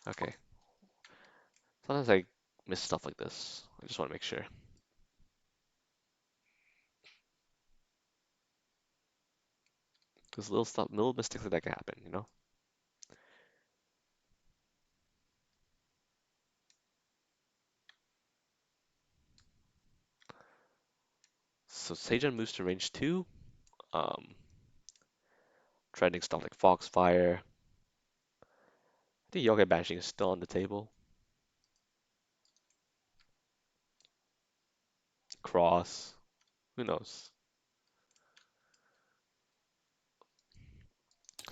Okay. Sometimes I miss stuff like this. I just want to make sure. Because little stuff, little mistakes like that can happen, you know? So Seijan moves to range 2. Um, Trending stuff like Foxfire. I think Yoga Banishing is still on the table. Cross. Who knows?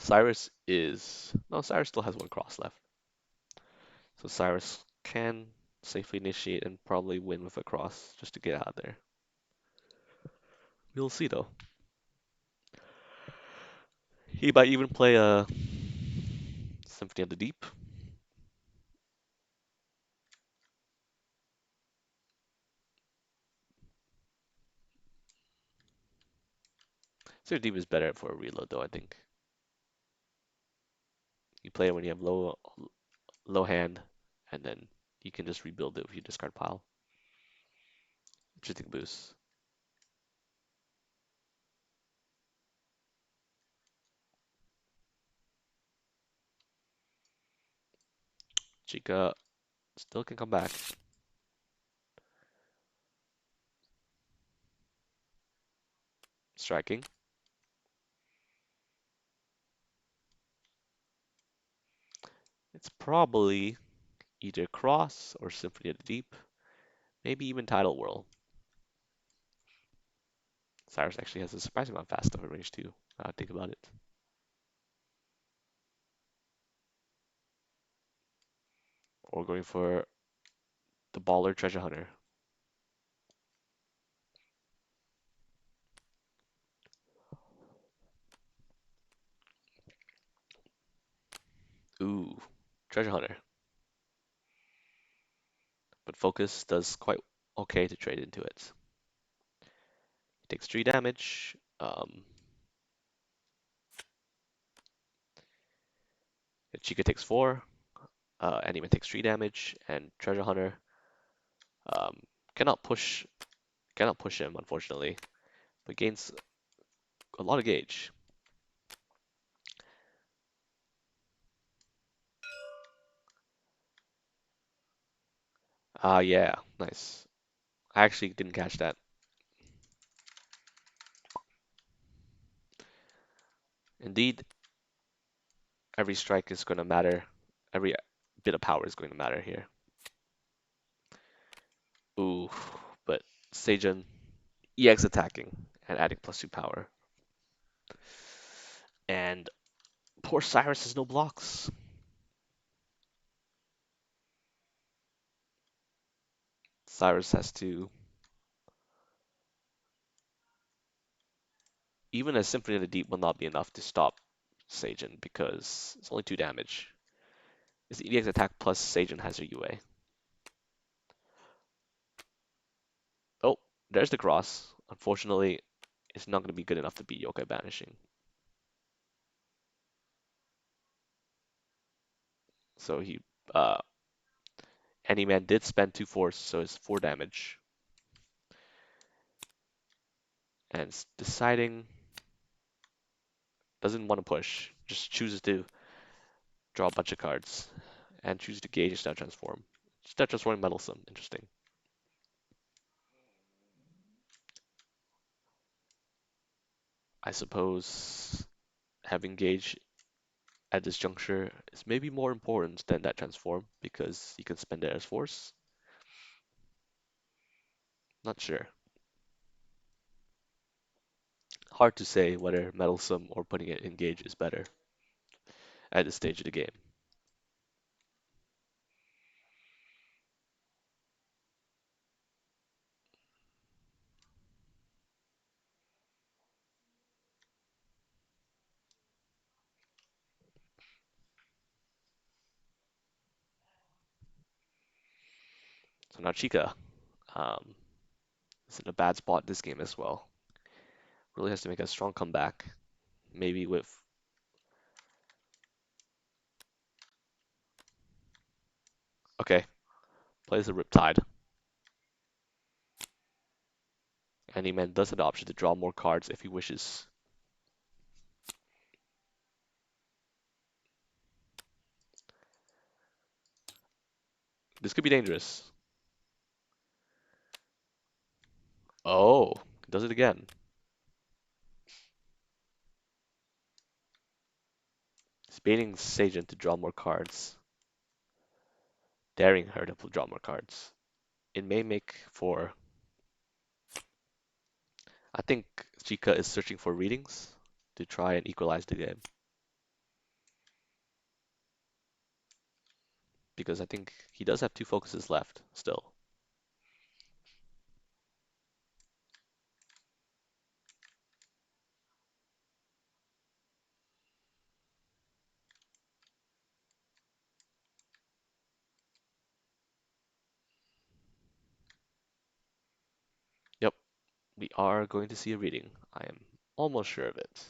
Cyrus is... No, Cyrus still has one cross left. So Cyrus can safely initiate and probably win with a cross just to get out of there. We'll see though. He might even play a Symphony of the Deep. Symphony of the Deep is better for a reload though, I think. You play it when you have low hand, and then you can just rebuild it with your discard pile. Interesting boost. Chykka still can come back. Striking. It's probably either Cross or Symphony of the Deep, maybe even Tidal Whirl. Cyrus actually has a surprising amount of fast stuff at range 2, now I think about it. Or going for the Baller Treasure Hunter. Ooh, Treasure Hunter. But Focus does quite okay to trade into it. He takes 3 damage. Chykka takes 4. Andyman takes 3 damage, and Treasure Hunter um, cannot push cannot push him unfortunately, but gains a lot of gauge. Ah, yeah, nice. I actually didn't catch that. Indeed, every strike is going to matter. Every bit of power is going to matter here. Ooh, but Seijun EX attacking and adding +2 power. And poor Cyrus has no blocks. Cyrus has to... Even a Symphony of the Deep will not be enough to stop Seijun because it's only 2 damage. It's EX attack plus Seijun has her UA. Oh, there's the cross. Unfortunately, it's not going to be good enough to beat Yokai Banishing. So uh, Andyman did spend 2 force, so it's 4 damage. And it's deciding, doesn't want to push, just chooses to draw a bunch of cards and chooses to gauge Stat Transform. Stat Transforming Meddlesome, interesting. I suppose having gauge at this juncture is maybe more important than that transform because you can spend it as force. Not sure. Hard to say whether meddlesome or putting it in gauge is better at this stage of the game. So now Chykka um, is in a bad spot this game as well. Really has to make a strong comeback, maybe with... Okay, plays a Riptide. Andyman does have the option to draw more cards if he wishes. This could be dangerous. Oh, does it again. It's baiting Sagen to draw more cards, daring her to draw more cards. It may make for. I think Chika is searching for readings to try and equalize the game because I think he does have two focuses left still. Yep, we are going to see a reading. I am almost sure of it.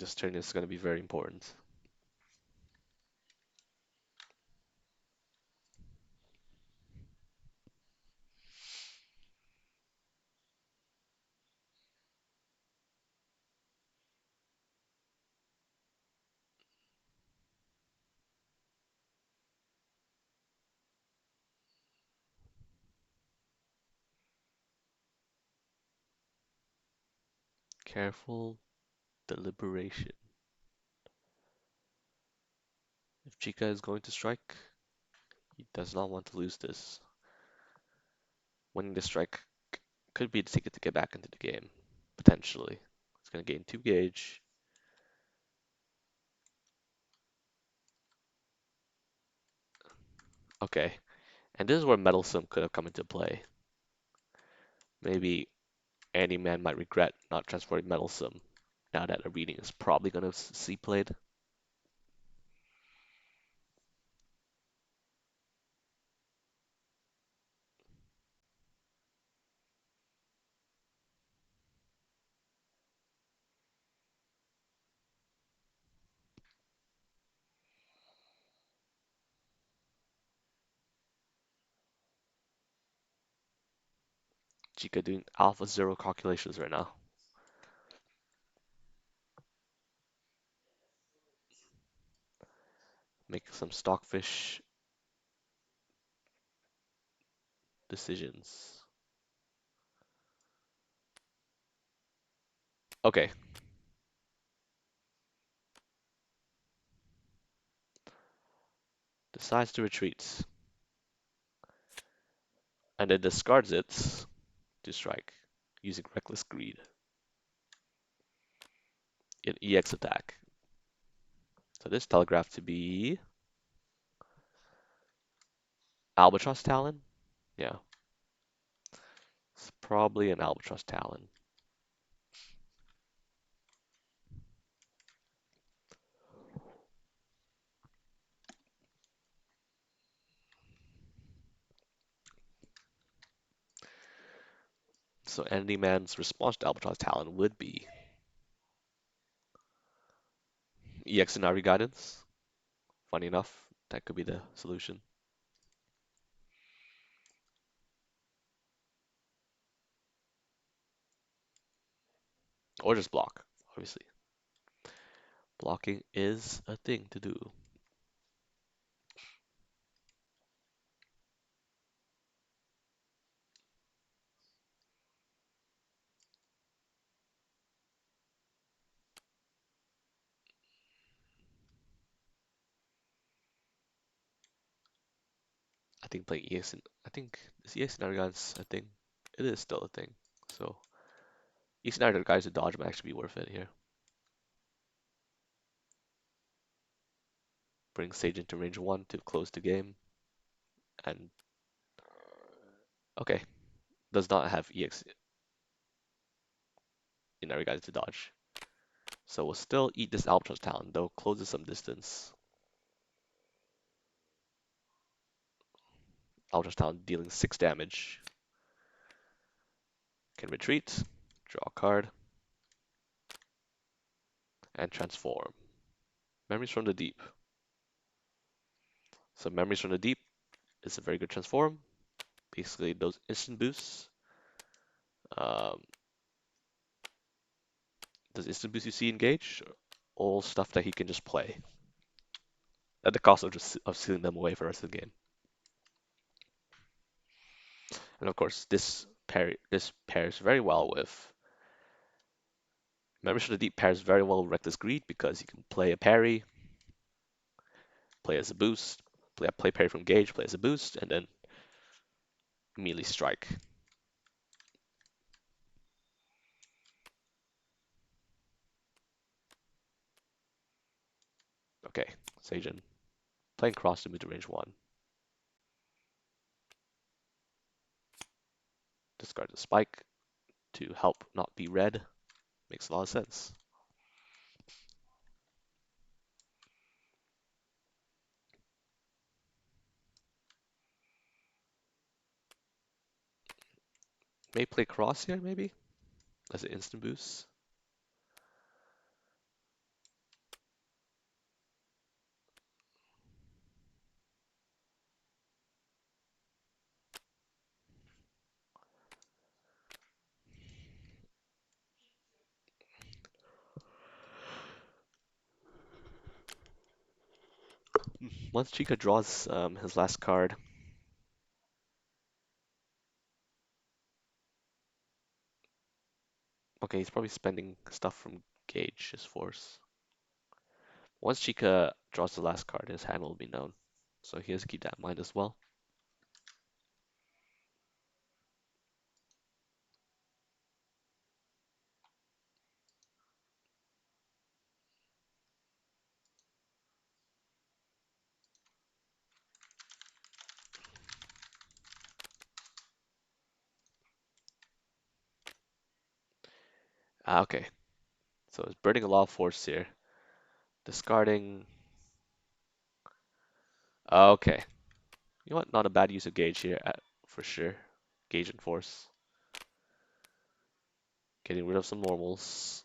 This turn is going to be very important. Careful deliberation. If Chika is going to strike, he does not want to lose this. Winning the strike could be the ticket to get back into the game, potentially. It's going to gain 2 gauge. Okay, and this is where Meddlesome could have come into play. Maybe Andyman might regret not transporting Meddlesome now that a reading is probably going to see played. Chika doing alpha zero calculations right now. Make some stockfish decisions. Okay, decides to retreat. And then discards it to strike using Reckless Greed. An EX attack. So this telegraphed to be Albatross Talon? Yeah, it's probably an Albatross Talon. So Andyman's response to Albatross Talon would be EX Inari Guidance. Funny enough, that could be the solution. Or just block, obviously. Blocking is a thing to do. I think playing EX in, I think is EX Inari Guidance a thing? It is still a thing. So EX Inari Guidance to dodge might actually be worth it here. Bring Sage into range 1 to close the game. And okay, does not have EX Inari Guidance to dodge. So we'll still eat this Albatross Talon, though closes some distance. Ultrasound dealing 6 damage. Can retreat, draw a card, and transform. Memories from the Deep. So Memories from the Deep is a very good transform. Basically, those instant boosts. Um, those instant boosts you see engage, all stuff that he can just play at the cost of just of sealing them away for the rest of the game. And of course, this pairs very well with Memories from the Deep pairs very well with Reckless Greed because you can play a parry, play as a boost, play parry from Gage, play as a boost, and then immediately strike. Okay, Seijin. Playing cross to move to range 1. Discard the spike to help not be red. Makes a lot of sense. May play cross here, maybe? As an instant boost. Once Chykka draws his last card, okay, he's probably spending stuff from Gage, his force. Once Chykka draws the last card, his hand will be known. So he has to keep that in mind as well. Okay, so he's burning a lot of force here. Discarding. Okay, you know what? Not a bad use of Gage here, for sure. Gage and force. Getting rid of some normals.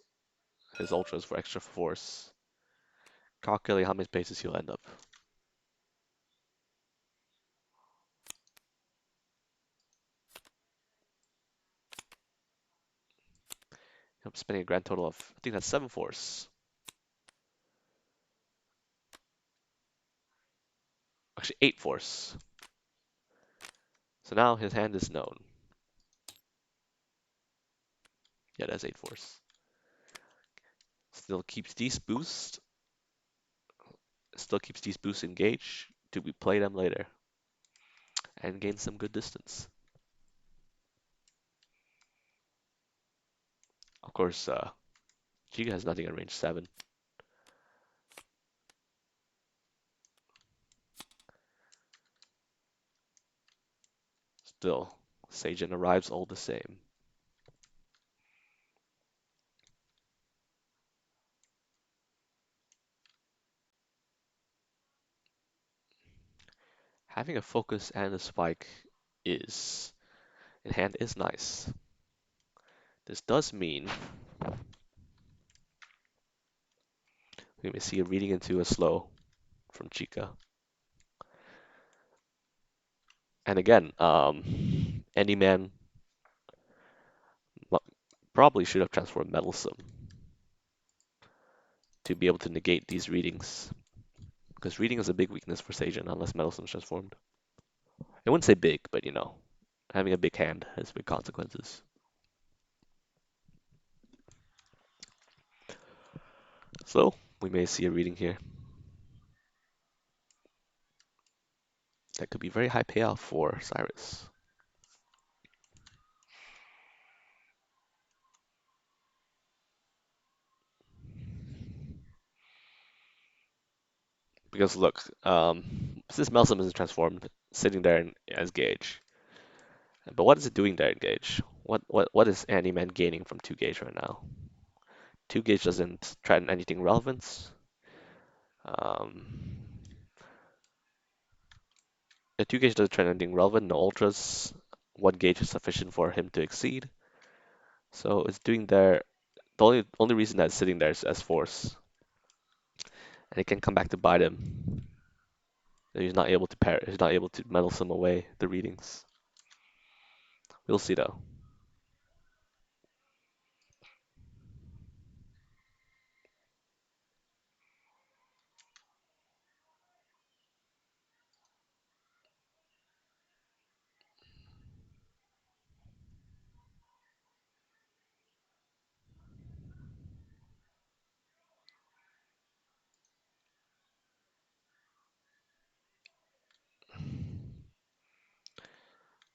His ultras for extra force. Calculating how many spaces he'll end up. I'm spending a grand total of, I think that's 7 force. Actually, 8 force. So now his hand is known. Yeah, that's 8 force. Still keeps these boosts. Still keeps these boosts engaged to we play them later. And gain some good distance. Of course, Giga has nothing at range 7. Still, Seijin arrives all the same. Having a focus and a spike is in hand is nice. This does mean we may see a reading into a slow from Chykka. And again, Andyman probably should have transformed Meddlesome to be able to negate these readings. Because reading is a big weakness for Seijin unless Meddlesome's transformed. I wouldn't say big, but you know, having a big hand has big consequences. So, we may see a reading here. That could be very high payoff for Cyrus. Because look, since Meddlesome isn't transformed, sitting there as Gage. But what is it doing there in Gage? What is Andyman gaining from 2 Gage right now? 2 Gage doesn't threaten anything relevant. Um, The 2 gauge doesn't trend anything relevant, no ultras. 1 gauge is sufficient for him to exceed. So it's doing there. The only reason that it's sitting there is as force. And it can come back to bite him. He's not able to he's not able to meddlesome away the readings. We'll see though.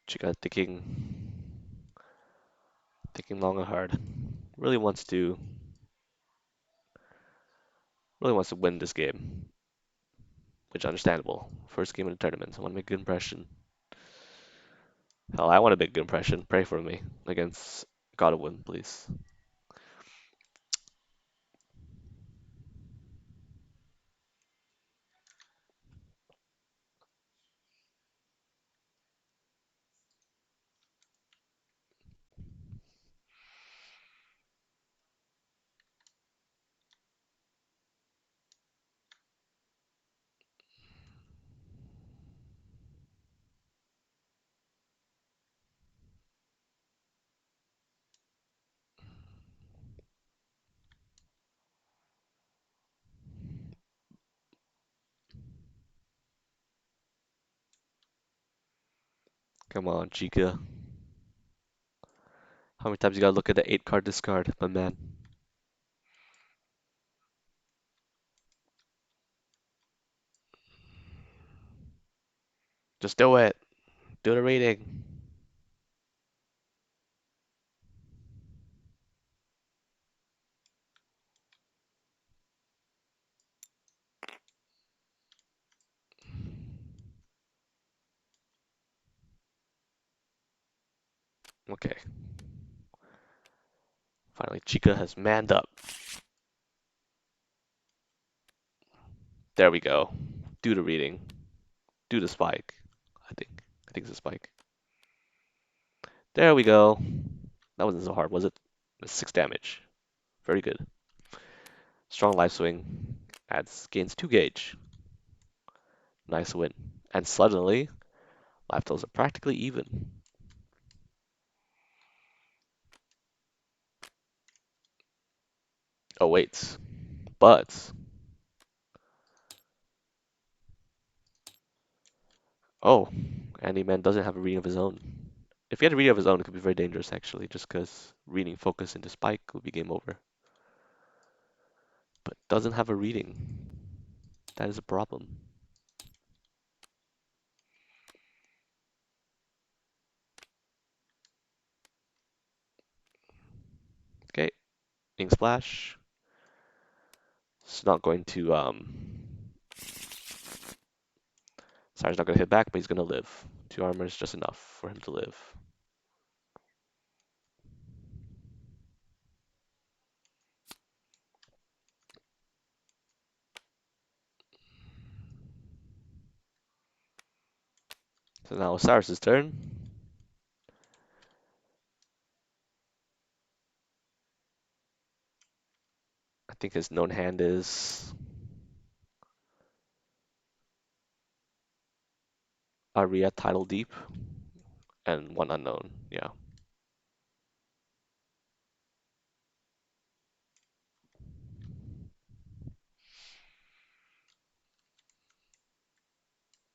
Chykka thinking long and hard. Really wants to really wants to win this game, which is understandable. First game in the tournament, so I want to make a good impression. Hell, I want to make a good impression. Pray for me against God of Win, please. Come on, Chykka. How many times you gotta look at the 8 card discard, my man? Just do it. Do the reading. Okay. Finally, Chykka has manned up. There we go. Do the reading. Do the spike. I think. I think it's a spike. There we go. That wasn't so hard, was it? 6 damage. Very good. Strong life swing. Gains 2 gauge. Nice win. And suddenly, life totals are practically even. Oh, wait. But, oh, Andyman doesn't have a reading of his own. If he had a reading of his own, it could be very dangerous, actually, just because reading focus into spike would be game over. But doesn't have a reading. That is a problem. Okay, Ink Splash. It's not going to, Sire's not going to hit back, but he's going to live. 2 armor is just enough for him to live. So now Cyrus's turn. I think his known hand is Aria Tidal Deep and 1 unknown. Yeah.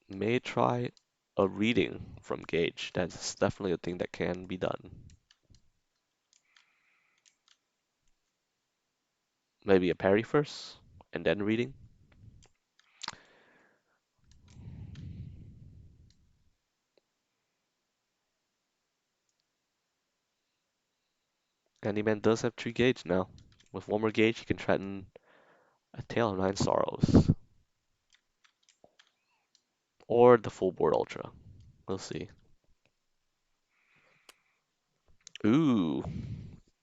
May try a reading from Gage. That's definitely a thing that can be done. Maybe a parry first and then reading. Andyman does have 3 gauge now. With 1 more gauge, he can threaten a Tale of 9 Sorrows. Or the full board Ultra. We'll see. Ooh.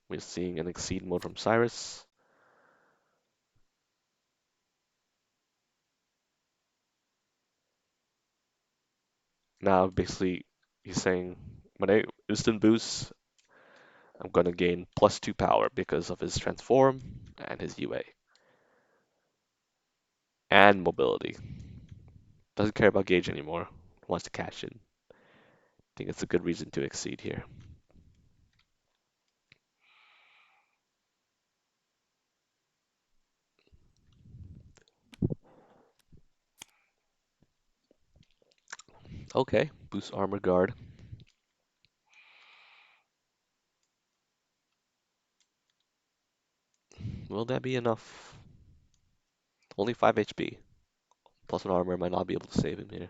We're seeing an Exceed mode from Cyrus. Now, basically, he's saying when I instant boost, I'm gonna gain +2 power because of his transform and his UA and mobility. Doesn't care about gauge anymore. Wants to cash in. I think it's a good reason to exceed here. Okay, boost armor guard. Will that be enough? Only 5 HP. Plus 1 armor might not be able to save him here.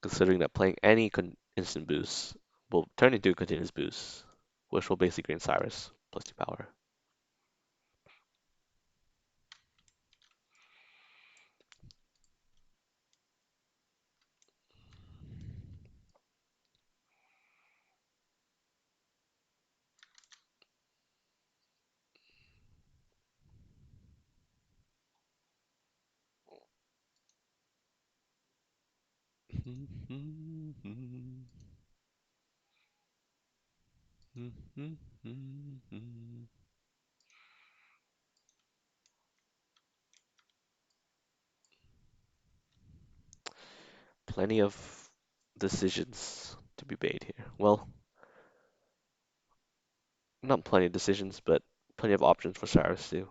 Considering that playing any instant boost will turn into a continuous boost, which will basically grant Cyrus +2 power. Plenty of decisions to be made here. Well, not plenty of decisions, but plenty of options for Cyrus to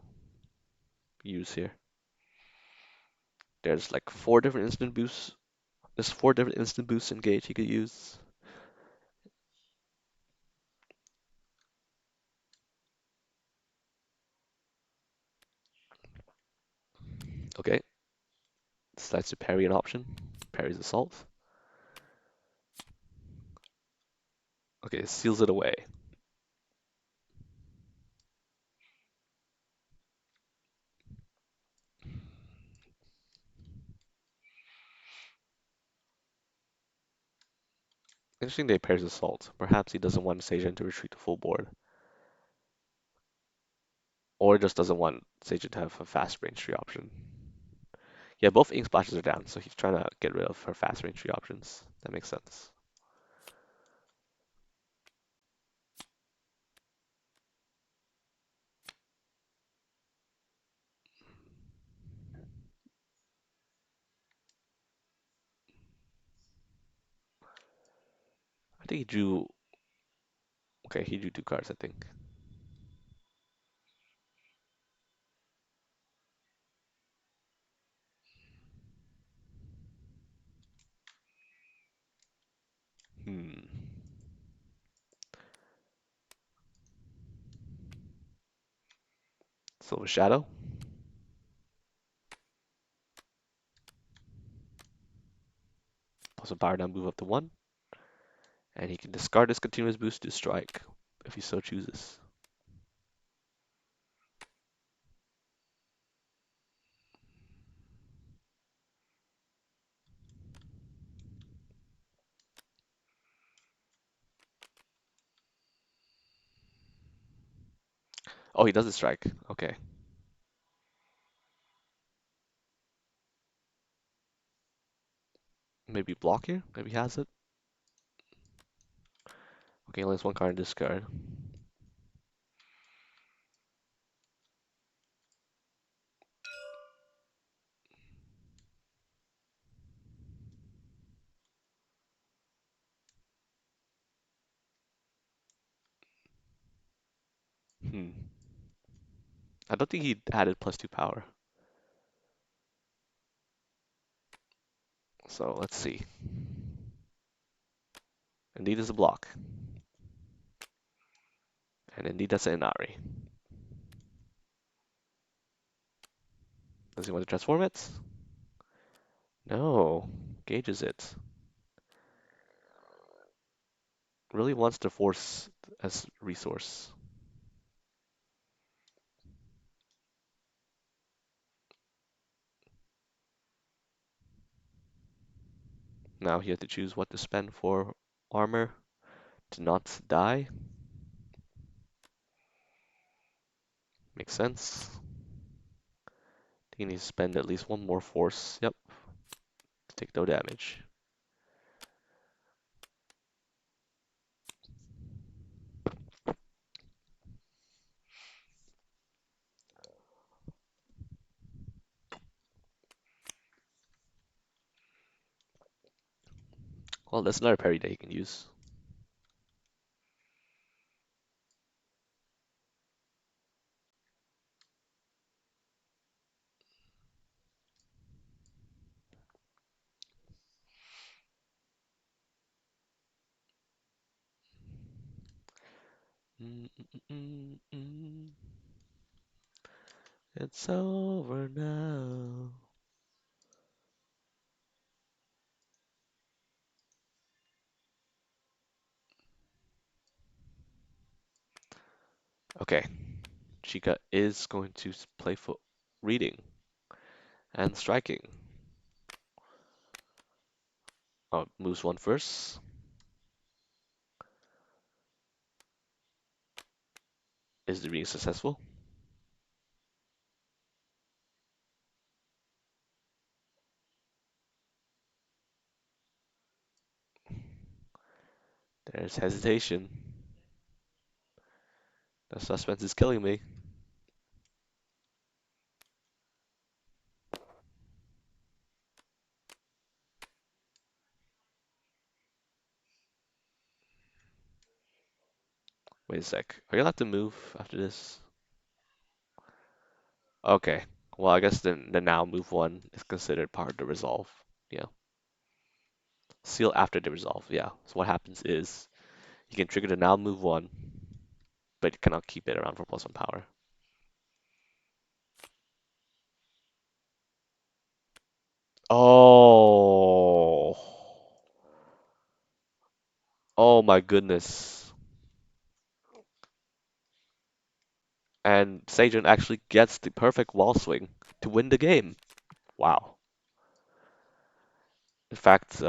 use here. There's like 4 different instant boosts. There's 4 different instant boosts engaged he could use. Okay, decides to parry an option. Parries assault. Okay, seals it away. Interesting that he pairs assault. Perhaps he doesn't want Seijun to retreat to full board. Or just doesn't want Seijun to have a fast range 3 option. Yeah, both ink splashes are down, so he's trying to get rid of her fast range 3 options. That makes sense. I think he drew. Okay, he drew 2 cards, I think. Hmm. Silver Shadow. Plus a power down move up to 1. And he can discard his continuous boost to strike if he so chooses. Oh, he doesn't strike. Okay. Maybe block here? Maybe he has it. Okay, only has 1 card to discard. Hmm. I don't think he added +2 power. So let's see. Indeed is a block. And indeed that's an Inari. Does he want to transform it? No. Gauges it. Really wants to force as resource. Now he had to choose what to spend for armor to not die. Makes sense. He needs to spend at least 1 more force. Yep. To take no damage. Well, that's another parry that he can use. Mm, mm, mm, mm, mm. It's over now. Okay, Chykka is going to play for reading and striking. Moves one first. Is the reading successful? There's hesitation. The suspense is killing me. Wait a sec. Are you allowed to move after this? Okay. Well, I guess then the now move one is considered part of the resolve. Yeah. Seal after the resolve. Yeah. So what happens is you can trigger the now move one, but you cannot keep it around for plus one power. Oh. Oh my goodness. And Seijun actually gets the perfect wall swing to win the game. Wow. In fact,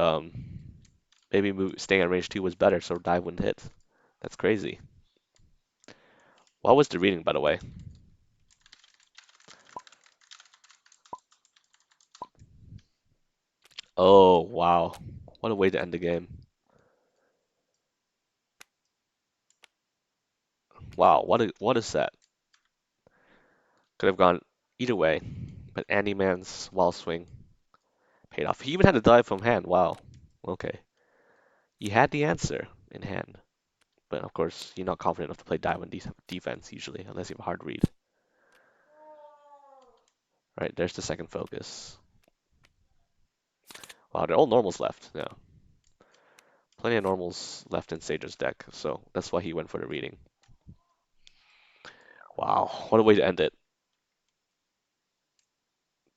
maybe staying at range 2 was better, so dive wouldn't hit. That's crazy. What was the reading, by the way? Oh, wow. What a way to end the game. Wow, what a set. Could have gone either way, but Andyman's wall swing paid off. He even had a dive from hand. Wow. Okay. He had the answer in hand. But of course, you're not confident enough to play dive on defense usually, unless you have a hard read. Right, there's the second focus. Wow, they're all normals left. Yeah. Plenty of normals left in Sage's deck, so that's why he went for the reading. Wow, what a way to end it.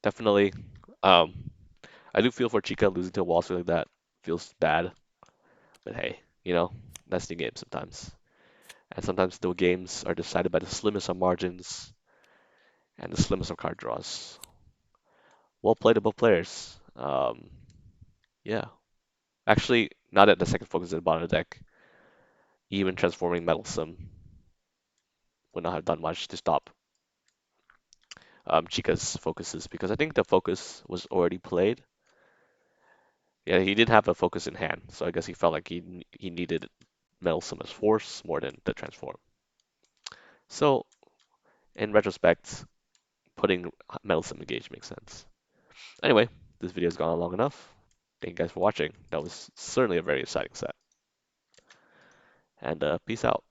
Definitely. Um, I do feel for Chykka losing to a wall swing like that. Feels bad, but hey, that's the game sometimes. And sometimes the games are decided by the slimmest of margins and the slimmest of card draws. Well played to both players. Yeah. Actually, now that the second focus is at the bottom of the deck, even transforming Meddlesome would not have done much to stop Chika's focuses because I think the focus was already played. Yeah, he did have a focus in hand, so I guess he felt like he needed Meddlesome as force more than the transform. So in retrospect, putting Meddlesome engage makes sense. Anyway, this video's gone on long enough. Thank you guys for watching. That was certainly a very exciting set. And peace out.